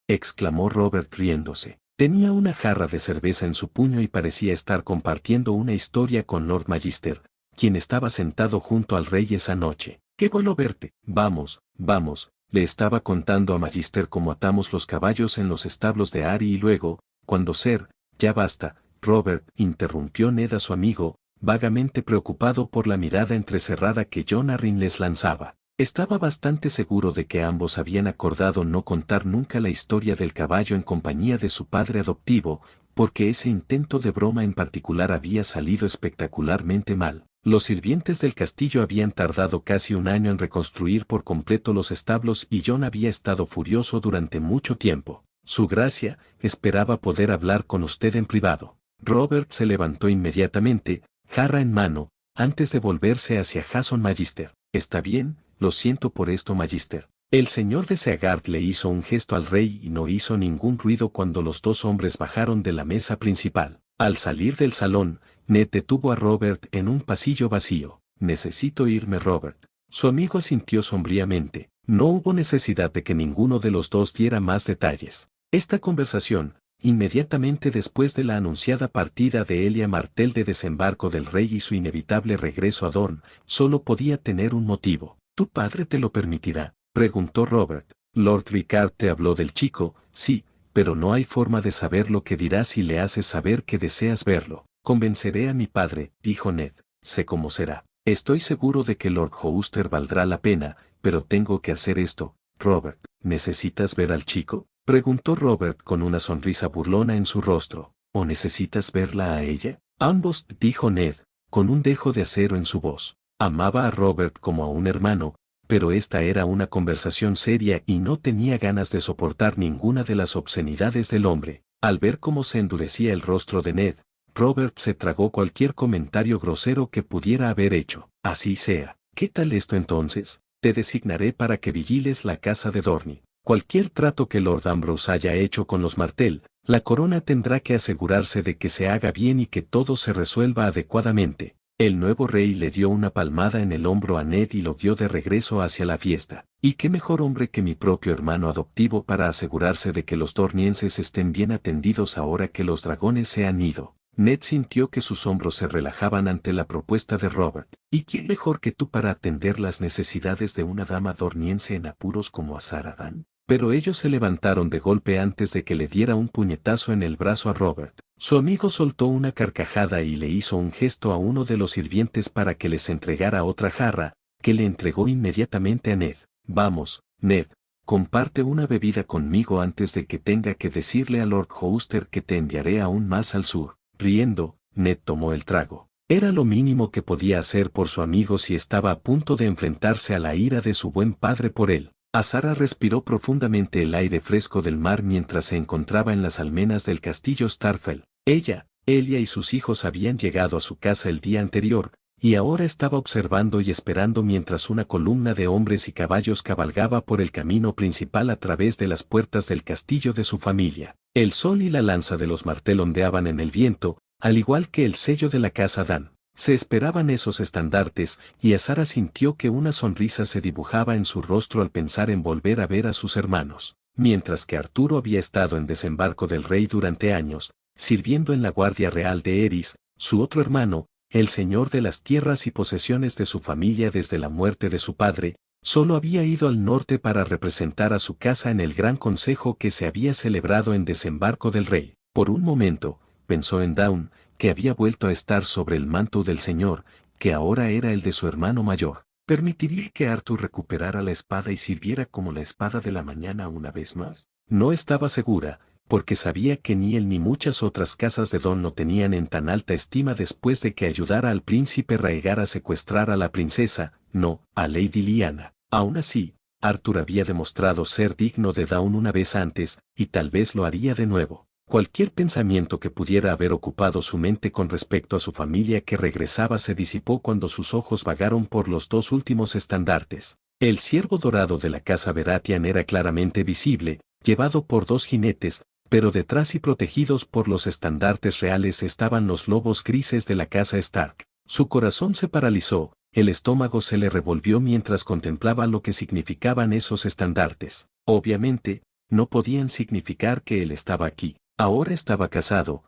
Exclamó Robert riéndose. Tenía una jarra de cerveza en su puño y parecía estar compartiendo una historia con Lord Magister, quien estaba sentado junto al rey esa noche. ¡Qué bueno verte! Vamos, vamos, le estaba contando a Magister cómo atamos los caballos en los establos de Arry y luego, cuando Ser, ya basta, Robert, interrumpió Ned a su amigo, vagamente preocupado por la mirada entrecerrada que Jon Arryn les lanzaba. Estaba bastante seguro de que ambos habían acordado no contar nunca la historia del caballo en compañía de su padre adoptivo, porque ese intento de broma en particular había salido espectacularmente mal. Los sirvientes del castillo habían tardado casi un año en reconstruir por completo los establos y Jon había estado furioso durante mucho tiempo. Su gracia, esperaba poder hablar con usted en privado. Robert se levantó inmediatamente, jarra en mano, antes de volverse hacia Jason Magister. ¿Está bien? Lo siento por esto, Magister. El señor de Seagard le hizo un gesto al rey y no hizo ningún ruido cuando los dos hombres bajaron de la mesa principal. Al salir del salón, Ned detuvo a Robert en un pasillo vacío. Necesito irme, Robert. Su amigo asintió sombríamente. No hubo necesidad de que ninguno de los dos diera más detalles. Esta conversación, inmediatamente después de la anunciada partida de Elia Martell de desembarco del rey y su inevitable regreso a Dorne, solo podía tener un motivo. ¿Tu padre te lo permitirá?, preguntó Robert. Lord Ricard te habló del chico, sí, pero no hay forma de saber lo que dirá si le haces saber que deseas verlo. Convenceré a mi padre, dijo Ned. Sé cómo será. Estoy seguro de que Lord Gloucester valdrá la pena, pero tengo que hacer esto. Robert, ¿necesitas ver al chico?, preguntó Robert con una sonrisa burlona en su rostro. ¿O necesitas verla a ella? Ambos, dijo Ned, con un dejo de acero en su voz. Amaba a Robert como a un hermano, pero esta era una conversación seria y no tenía ganas de soportar ninguna de las obscenidades del hombre. Al ver cómo se endurecía el rostro de Ned, Robert se tragó cualquier comentario grosero que pudiera haber hecho. Así sea. ¿Qué tal esto entonces? Te designaré para que vigiles la casa de Dorne. Cualquier trato que Lord Ambrose haya hecho con los Martell, la corona tendrá que asegurarse de que se haga bien y que todo se resuelva adecuadamente. El nuevo rey le dio una palmada en el hombro a Ned y lo guió de regreso hacia la fiesta. ¿Y qué mejor hombre que mi propio hermano adoptivo para asegurarse de que los dornienses estén bien atendidos ahora que los dragones se han ido? Ned sintió que sus hombros se relajaban ante la propuesta de Robert. ¿Y quién mejor que tú para atender las necesidades de una dama dorniense en apuros como Azar Ahai? Pero ellos se levantaron de golpe antes de que le diera un puñetazo en el brazo a Robert. Su amigo soltó una carcajada y le hizo un gesto a uno de los sirvientes para que les entregara otra jarra, que le entregó inmediatamente a Ned. Vamos, Ned, comparte una bebida conmigo antes de que tenga que decirle a Lord Gloucester que te enviaré aún más al sur. Riendo, Ned tomó el trago. Era lo mínimo que podía hacer por su amigo si estaba a punto de enfrentarse a la ira de su buen padre por él. Azara respiró profundamente el aire fresco del mar mientras se encontraba en las almenas del castillo Starfell. Elia y sus hijos habían llegado a su casa el día anterior, y ahora estaba observando y esperando mientras una columna de hombres y caballos cabalgaba por el camino principal a través de las puertas del castillo de su familia. El sol y la lanza de los Martell ondeaban en el viento, al igual que el sello de la casa Dan. Se esperaban esos estandartes, y Azara sintió que una sonrisa se dibujaba en su rostro al pensar en volver a ver a sus hermanos. Mientras que Arturo había estado en desembarco del rey durante años, sirviendo en la Guardia Real de Eris, su otro hermano, el señor de las tierras y posesiones de su familia desde la muerte de su padre, solo había ido al norte para representar a su casa en el gran consejo que se había celebrado en desembarco del rey. Por un momento, pensó en Dawn, que había vuelto a estar sobre el manto del señor, que ahora era el de su hermano mayor. ¿Permitiría que Arthur recuperara la espada y sirviera como la espada de la mañana una vez más? No estaba segura, porque sabía que ni él ni muchas otras casas de Don lo tenían en tan alta estima después de que ayudara al príncipe Rhaegar a secuestrar a la princesa, no, a Lady Lyanna. Aún así, Arthur había demostrado ser digno de Dawn una vez antes, y tal vez lo haría de nuevo. Cualquier pensamiento que pudiera haber ocupado su mente con respecto a su familia que regresaba se disipó cuando sus ojos vagaron por los dos últimos estandartes. El ciervo dorado de la casa Baratheon era claramente visible, llevado por dos jinetes, pero detrás y protegidos por los estandartes reales estaban los lobos grises de la casa Stark. Su corazón se paralizó, el estómago se le revolvió mientras contemplaba lo que significaban esos estandartes. Obviamente, no podían significar que él estaba aquí. Ahora estaba casado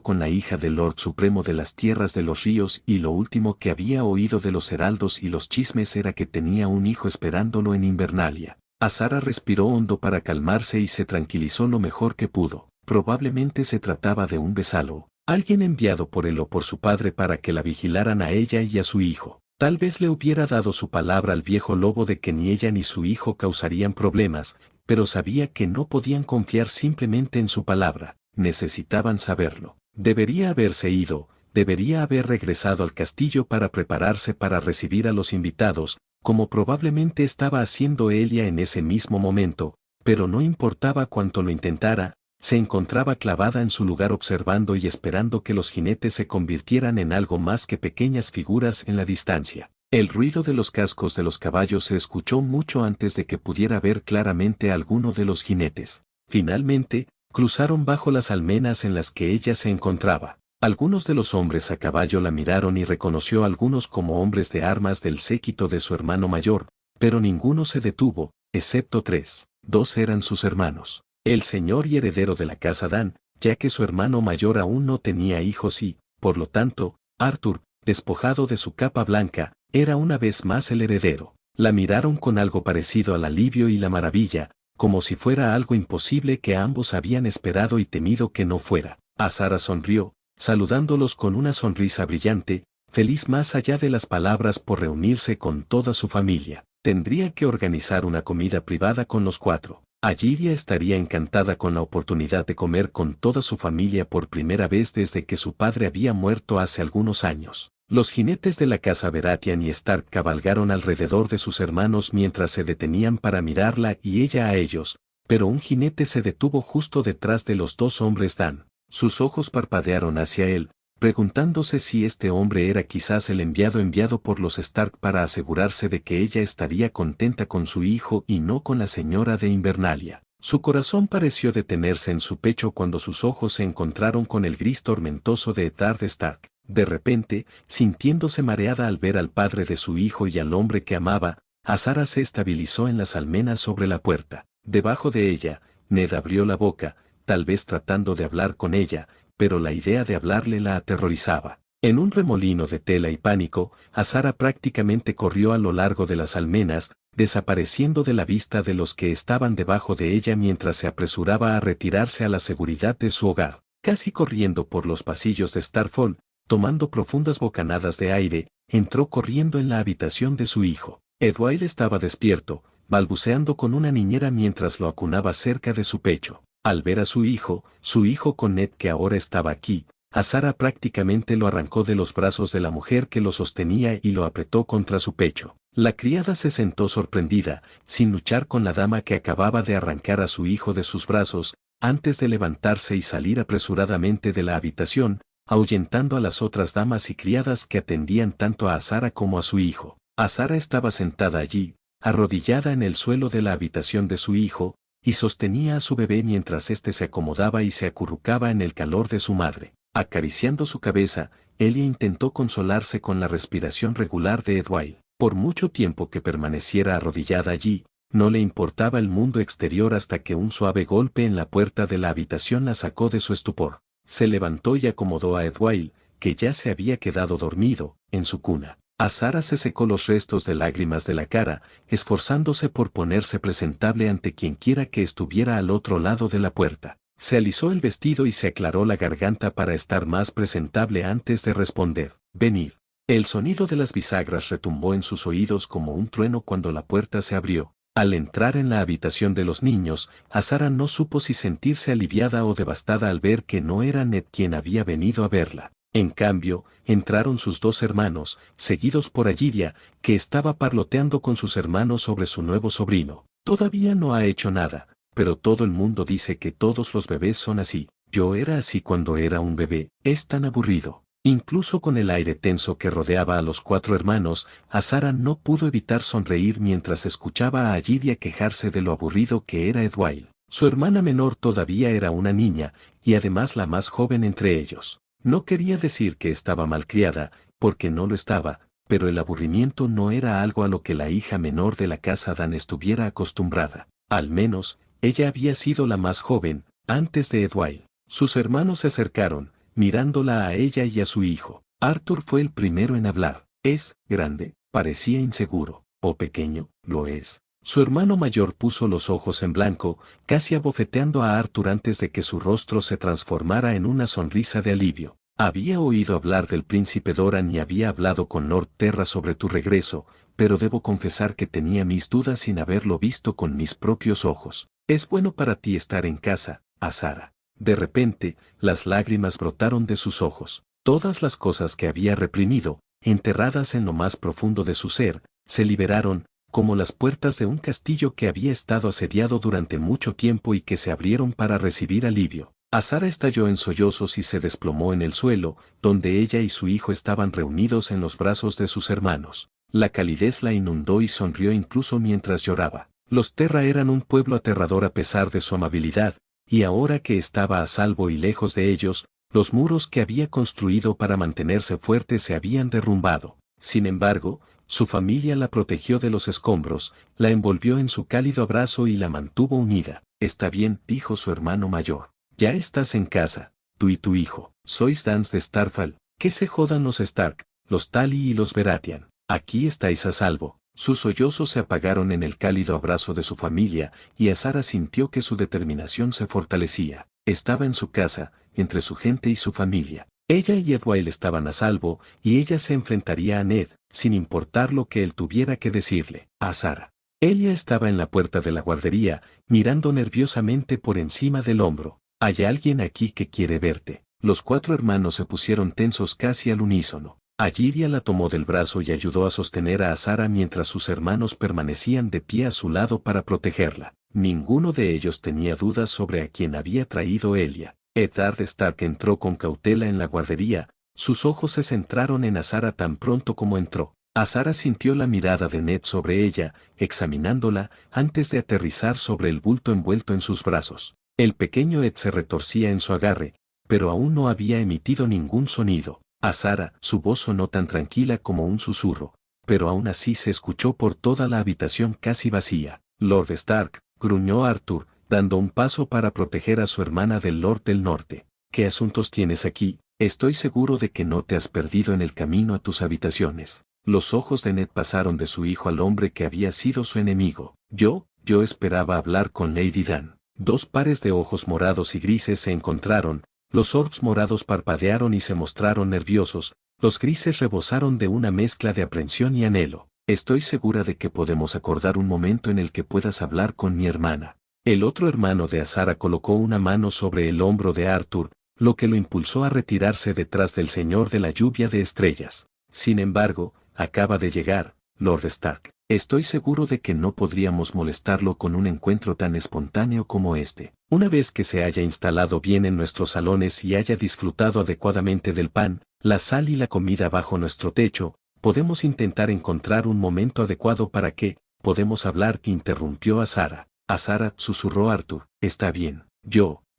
con la hija del Lord Supremo de las Tierras de los Ríos y lo último que había oído de los heraldos y los chismes era que tenía un hijo esperándolo en Invernalia. Azara respiró hondo para calmarse y se tranquilizó lo mejor que pudo. Probablemente se trataba de un besalo, alguien enviado por él o por su padre para que la vigilaran a ella y a su hijo. Tal vez le hubiera dado su palabra al viejo lobo de que ni ella ni su hijo causarían problemas, pero sabía que no podían confiar simplemente en su palabra, necesitaban saberlo. Debería haberse ido, debería haber regresado al castillo para prepararse para recibir a los invitados, como probablemente estaba haciendo Elia en ese mismo momento, pero no importaba cuánto lo intentara, se encontraba clavada en su lugar observando y esperando que los jinetes se convirtieran en algo más que pequeñas figuras en la distancia. El ruido de los cascos de los caballos se escuchó mucho antes de que pudiera ver claramente a alguno de los jinetes. Finalmente, cruzaron bajo las almenas en las que ella se encontraba. Algunos de los hombres a caballo la miraron y reconoció a algunos como hombres de armas del séquito de su hermano mayor, pero ninguno se detuvo, excepto tres. Dos eran sus hermanos, el señor y heredero de la casa Dan, ya que su hermano mayor aún no tenía hijos y, por lo tanto, Arthur, despojado de su capa blanca, era una vez más el heredero. La miraron con algo parecido al alivio y la maravilla, como si fuera algo imposible que ambos habían esperado y temido que no fuera. Azara sonrió, saludándolos con una sonrisa brillante, feliz más allá de las palabras por reunirse con toda su familia. Tendría que organizar una comida privada con los cuatro. Ayiria estaría encantada con la oportunidad de comer con toda su familia por primera vez desde que su padre había muerto hace algunos años. Los jinetes de la casa Baratheon y Stark cabalgaron alrededor de sus hermanos mientras se detenían para mirarla y ella a ellos, pero un jinete se detuvo justo detrás de los dos hombres Dan. Sus ojos parpadearon hacia él, preguntándose si este hombre era quizás el enviado por los Stark para asegurarse de que ella estaría contenta con su hijo y no con la señora de Invernalia. Su corazón pareció detenerse en su pecho cuando sus ojos se encontraron con el gris tormentoso de Eddard Stark. De repente, sintiéndose mareada al ver al padre de su hijo y al hombre que amaba, Azara se estabilizó en las almenas sobre la puerta. Debajo de ella, Ned abrió la boca, tal vez tratando de hablar con ella, pero la idea de hablarle la aterrorizaba. En un remolino de tela y pánico, Azara prácticamente corrió a lo largo de las almenas, desapareciendo de la vista de los que estaban debajo de ella mientras se apresuraba a retirarse a la seguridad de su hogar. Casi corriendo por los pasillos de Starfall, tomando profundas bocanadas de aire, entró corriendo en la habitación de su hijo. Edwyle estaba despierto, balbuceando con una niñera mientras lo acunaba cerca de su pecho. Al ver a su hijo con Ned que ahora estaba aquí, Azara prácticamente lo arrancó de los brazos de la mujer que lo sostenía y lo apretó contra su pecho. La criada se sentó sorprendida, sin luchar con la dama que acababa de arrancar a su hijo de sus brazos, antes de levantarse y salir apresuradamente de la habitación, ahuyentando a las otras damas y criadas que atendían tanto a Azara como a su hijo. Azara estaba sentada allí, arrodillada en el suelo de la habitación de su hijo, y sostenía a su bebé mientras éste se acomodaba y se acurrucaba en el calor de su madre. Acariciando su cabeza, Elia intentó consolarse con la respiración regular de Edwyle. Por mucho tiempo que permaneciera arrodillada allí, no le importaba el mundo exterior hasta que un suave golpe en la puerta de la habitación la sacó de su estupor. Se levantó y acomodó a Edwyle, que ya se había quedado dormido, en su cuna. Azara se secó los restos de lágrimas de la cara, esforzándose por ponerse presentable ante quienquiera que estuviera al otro lado de la puerta. Se alisó el vestido y se aclaró la garganta para estar más presentable antes de responder. «Venid». El sonido de las bisagras retumbó en sus oídos como un trueno cuando la puerta se abrió. Al entrar en la habitación de los niños, Azara no supo si sentirse aliviada o devastada al ver que no era Ned quien había venido a verla. En cambio, entraron sus dos hermanos, seguidos por Ayiria, que estaba parloteando con sus hermanos sobre su nuevo sobrino. «Todavía no ha hecho nada, pero todo el mundo dice que todos los bebés son así. Yo era así cuando era un bebé. Es tan aburrido». Incluso con el aire tenso que rodeaba a los cuatro hermanos, Azara no pudo evitar sonreír mientras escuchaba a Ayiria quejarse de lo aburrido que era Edwyle. Su hermana menor todavía era una niña, y además la más joven entre ellos. No quería decir que estaba malcriada, porque no lo estaba, pero el aburrimiento no era algo a lo que la hija menor de la casa Dan estuviera acostumbrada. Al menos, ella había sido la más joven, antes de Edwyle. Sus hermanos se acercaron, mirándola a ella y a su hijo. Arthur fue el primero en hablar. «Es grande», parecía inseguro. «¿O pequeño?» «Lo es». Su hermano mayor puso los ojos en blanco, casi abofeteando a Arthur antes de que su rostro se transformara en una sonrisa de alivio. «Había oído hablar del príncipe Doran y había hablado con Lord Terra sobre tu regreso, pero debo confesar que tenía mis dudas sin haberlo visto con mis propios ojos. Es bueno para ti estar en casa, Azara». De repente, las lágrimas brotaron de sus ojos. Todas las cosas que había reprimido, enterradas en lo más profundo de su ser, se liberaron, como las puertas de un castillo que había estado asediado durante mucho tiempo y que se abrieron para recibir alivio. Azara estalló en sollozos y se desplomó en el suelo, donde ella y su hijo estaban reunidos en los brazos de sus hermanos. La calidez la inundó y sonrió incluso mientras lloraba. Los Terra eran un pueblo aterrador a pesar de su amabilidad, y ahora que estaba a salvo y lejos de ellos, los muros que había construido para mantenerse fuerte se habían derrumbado. Sin embargo, su familia la protegió de los escombros, la envolvió en su cálido abrazo y la mantuvo unida. «Está bien», dijo su hermano mayor. «Ya estás en casa, tú y tu hijo. Sois Dans de Starfall. Que se jodan los Stark, los Tully y los Baratheon. Aquí estáis a salvo». Sus sollozos se apagaron en el cálido abrazo de su familia, y Azara sintió que su determinación se fortalecía. Estaba en su casa, entre su gente y su familia. Ella y Edwyle estaban a salvo, y ella se enfrentaría a Ned, sin importar lo que él tuviera que decirle. A Azara. Elia estaba en la puerta de la guardería, mirando nerviosamente por encima del hombro. Hay alguien aquí que quiere verte. Los 4 hermanos se pusieron tensos casi al unísono. Ayiria la tomó del brazo y ayudó a sostener a Azara mientras sus hermanos permanecían de pie a su lado para protegerla. Ninguno de ellos tenía dudas sobre a quién había traído Elia. Eddard Stark entró con cautela en la guardería, sus ojos se centraron en Azara tan pronto como entró. Azara sintió la mirada de Ned sobre ella, examinándola, antes de aterrizar sobre el bulto envuelto en sus brazos. El pequeño Ed se retorcía en su agarre, pero aún no había emitido ningún sonido. Azara, su voz sonó tan tranquila como un susurro, pero aún así se escuchó por toda la habitación casi vacía. Lord Stark, gruñó Arthur, dando un paso para proteger a su hermana del Lord del Norte. ¿Qué asuntos tienes aquí? Estoy seguro de que no te has perdido en el camino a tus habitaciones. Los ojos de Ned pasaron de su hijo al hombre que había sido su enemigo. Yo esperaba hablar con Lady Dan. 2 pares de ojos morados y grises se encontraron, los orbs morados parpadearon y se mostraron nerviosos, los grises rebosaron de una mezcla de aprensión y anhelo. Estoy segura de que podemos acordar un momento en el que puedas hablar con mi hermana. El otro hermano de Azara colocó una mano sobre el hombro de Arthur, lo que lo impulsó a retirarse detrás del señor de la lluvia de estrellas. Sin embargo, acaba de llegar, Lord Stark. Estoy seguro de que no podríamos molestarlo con un encuentro tan espontáneo como este. Una vez que se haya instalado bien en nuestros salones y haya disfrutado adecuadamente del pan, la sal y la comida bajo nuestro techo, podemos intentar encontrar un momento adecuado para que, podemos hablar, interrumpió a Azara. Azara, susurró Arthur. Está bien.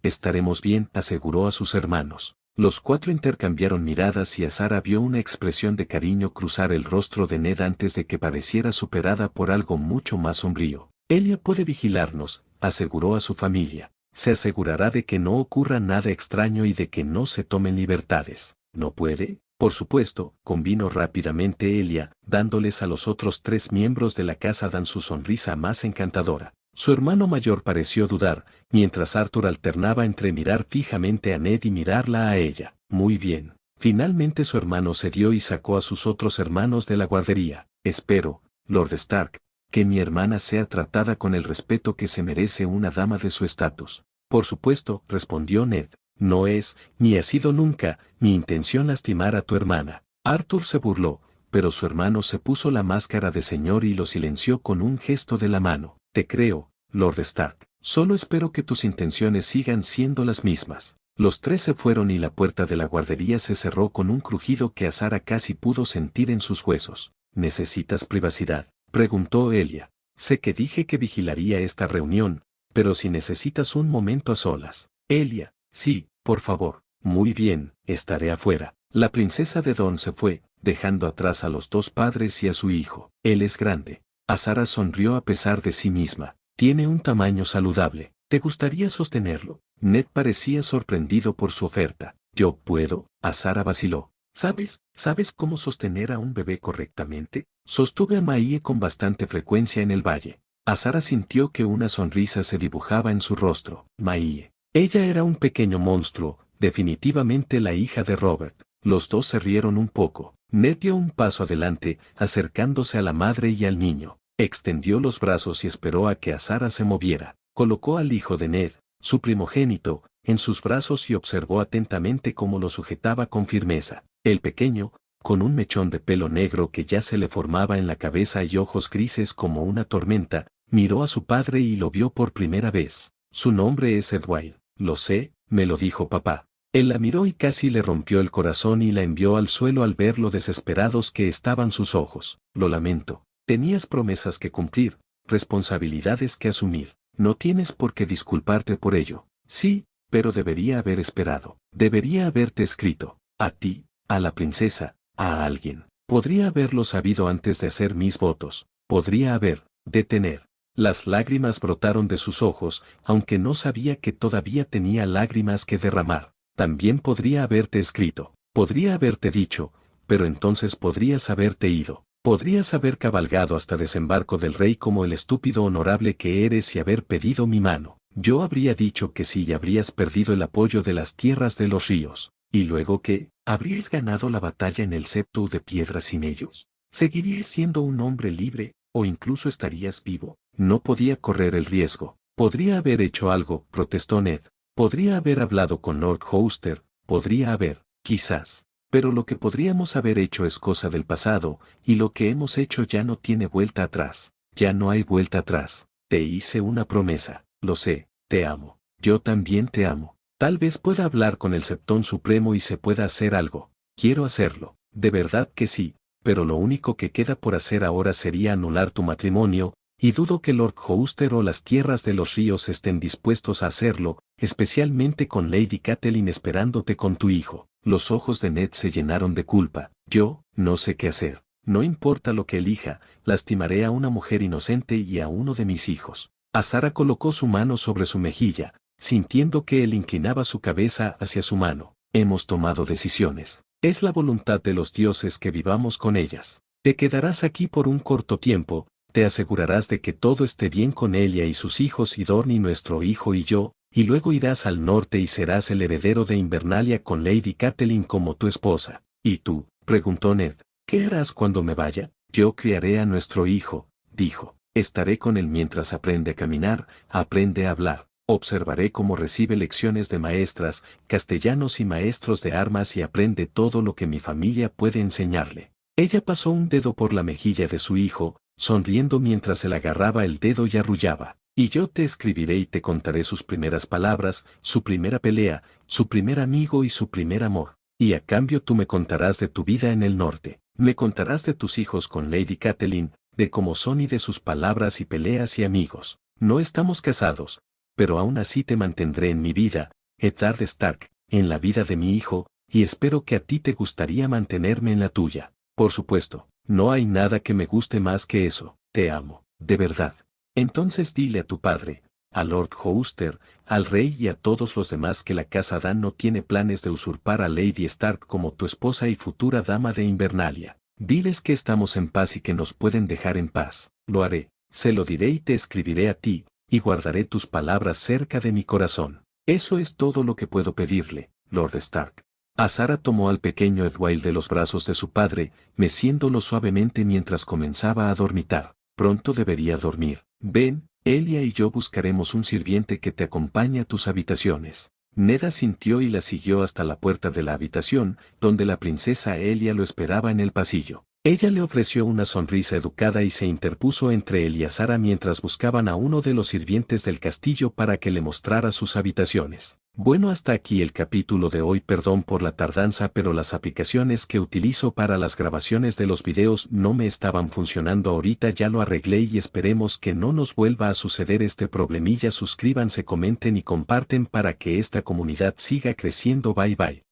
Estaremos bien, aseguró a sus hermanos. Los 4 intercambiaron miradas y Azara vio una expresión de cariño cruzar el rostro de Ned antes de que pareciera superada por algo mucho más sombrío. Elia puede vigilarnos, aseguró a su familia. Se asegurará de que no ocurra nada extraño y de que no se tomen libertades. ¿No puede? Por supuesto, convino rápidamente Elia, dándoles a los otros 3 miembros de la casa Dan su sonrisa más encantadora. Su hermano mayor pareció dudar, mientras Arthur alternaba entre mirar fijamente a Ned y mirarla a ella. Muy bien. Finalmente su hermano cedió y sacó a sus otros hermanos de la guardería. Espero, Lord Stark, que mi hermana sea tratada con el respeto que se merece una dama de su estatus. Por supuesto, respondió Ned. No es, ni ha sido nunca, mi intención lastimar a tu hermana. Arthur se burló, pero su hermano se puso la máscara de señor y lo silenció con un gesto de la mano. Te creo, Lord Stark. Solo espero que tus intenciones sigan siendo las mismas. Los 3 se fueron y la puerta de la guardería se cerró con un crujido que Azara casi pudo sentir en sus huesos. ¿Necesitas privacidad?, preguntó Elia. Sé que dije que vigilaría esta reunión, pero si necesitas un momento a solas. Elia, sí, por favor. Muy bien, estaré afuera. La princesa de Dorne se fue, dejando atrás a los 2 padres y a su hijo. Él es grande. Azara sonrió a pesar de sí misma. Tiene un tamaño saludable. ¿Te gustaría sostenerlo? Ned parecía sorprendido por su oferta. ¿Yo puedo? Azara vaciló. ¿Sabes cómo sostener a un bebé correctamente? Sostuve a Maie con bastante frecuencia en el valle. Azara sintió que una sonrisa se dibujaba en su rostro. Maie. Ella era un pequeño monstruo, definitivamente la hija de Robert. Los 2 se rieron un poco. Ned dio un paso adelante, acercándose a la madre y al niño. Extendió los brazos y esperó a que Azara se moviera. Colocó al hijo de Ned, su primogénito, en sus brazos y observó atentamente cómo lo sujetaba con firmeza. El pequeño, con un mechón de pelo negro que ya se le formaba en la cabeza y ojos grises como una tormenta, miró a su padre y lo vio por primera vez. Su nombre es Edwyle. Lo sé, me lo dijo papá. Él la miró y casi le rompió el corazón y la envió al suelo al ver lo desesperados que estaban sus ojos. Lo lamento. Tenías promesas que cumplir, responsabilidades que asumir. No tienes por qué disculparte por ello. Sí, pero debería haber esperado. Debería haberte escrito. A ti, a la princesa, a alguien. Podría haberlo sabido antes de hacer mis votos. Podría haber, detener. Las lágrimas brotaron de sus ojos, aunque no sabía que todavía tenía lágrimas que derramar. También podría haberte escrito. Podría haberte dicho, pero entonces podrías haberte ido. Podrías haber cabalgado hasta desembarco del rey como el estúpido honorable que eres y haber pedido mi mano. Yo habría dicho que sí y habrías perdido el apoyo de las tierras de los ríos. ¿Y luego qué? ¿Habrías ganado la batalla en el septo de piedra sin ellos? ¿Seguirías siendo un hombre libre, o incluso estarías vivo? No podía correr el riesgo. Podría haber hecho algo, protestó Ned. Podría haber hablado con Lord Gloucester, podría haber, quizás. Pero lo que podríamos haber hecho es cosa del pasado, y lo que hemos hecho ya no tiene vuelta atrás. Ya no hay vuelta atrás. Te hice una promesa, lo sé, te amo. Yo también te amo. Tal vez pueda hablar con el Septón Supremo y se pueda hacer algo. Quiero hacerlo, de verdad que sí, pero lo único que queda por hacer ahora sería anular tu matrimonio, y dudo que Lord Gloucester o las tierras de los ríos estén dispuestos a hacerlo, especialmente con Lady Catelyn esperándote con tu hijo. Los ojos de Ned se llenaron de culpa. Yo, no sé qué hacer. No importa lo que elija, lastimaré a una mujer inocente y a uno de mis hijos. Azara colocó su mano sobre su mejilla, sintiendo que él inclinaba su cabeza hacia su mano. Hemos tomado decisiones. Es la voluntad de los dioses que vivamos con ellas. Te quedarás aquí por un corto tiempo, te asegurarás de que todo esté bien con ella y sus hijos y Dorne y nuestro hijo y yo, y luego irás al norte y serás el heredero de Invernalia con Lady Catelyn como tu esposa. ¿Y tú? Preguntó Ned. ¿Qué harás cuando me vaya? Yo criaré a nuestro hijo, dijo. Estaré con él mientras aprende a caminar, aprende a hablar. Observaré cómo recibe lecciones de maestras, castellanos y maestros de armas y aprende todo lo que mi familia puede enseñarle. Ella pasó un dedo por la mejilla de su hijo, sonriendo mientras él agarraba el dedo y arrullaba. Y yo te escribiré y te contaré sus primeras palabras, su primera pelea, su primer amigo y su primer amor. Y a cambio tú me contarás de tu vida en el norte. Me contarás de tus hijos con Lady Catelyn, de cómo son y de sus palabras y peleas y amigos. No estamos casados, pero aún así te mantendré en mi vida, Eddard Stark, en la vida de mi hijo, y espero que a ti te gustaría mantenerme en la tuya. Por supuesto, no hay nada que me guste más que eso. Te amo, de verdad. Entonces dile a tu padre, a Lord Gloucester, al rey y a todos los demás que la casa Dan no tiene planes de usurpar a Lady Stark como tu esposa y futura dama de Invernalia. Diles que estamos en paz y que nos pueden dejar en paz. Lo haré, se lo diré y te escribiré a ti, y guardaré tus palabras cerca de mi corazón. Eso es todo lo que puedo pedirle, Lord Stark. Azara tomó al pequeño Edwyle de los brazos de su padre, meciéndolo suavemente mientras comenzaba a dormitar. Pronto debería dormir. Ven, Elia y yo buscaremos un sirviente que te acompañe a tus habitaciones. Ned asintió y la siguió hasta la puerta de la habitación, donde la princesa Elia lo esperaba en el pasillo. Ella le ofreció una sonrisa educada y se interpuso entre él y Azara mientras buscaban a uno de los sirvientes del castillo para que le mostrara sus habitaciones. Bueno, hasta aquí el capítulo de hoy. Perdón por la tardanza, pero las aplicaciones que utilizo para las grabaciones de los videos no me estaban funcionando ahorita. Ya lo arreglé y esperemos que no nos vuelva a suceder este problemilla. Suscríbanse, comenten y comparten para que esta comunidad siga creciendo. Bye bye.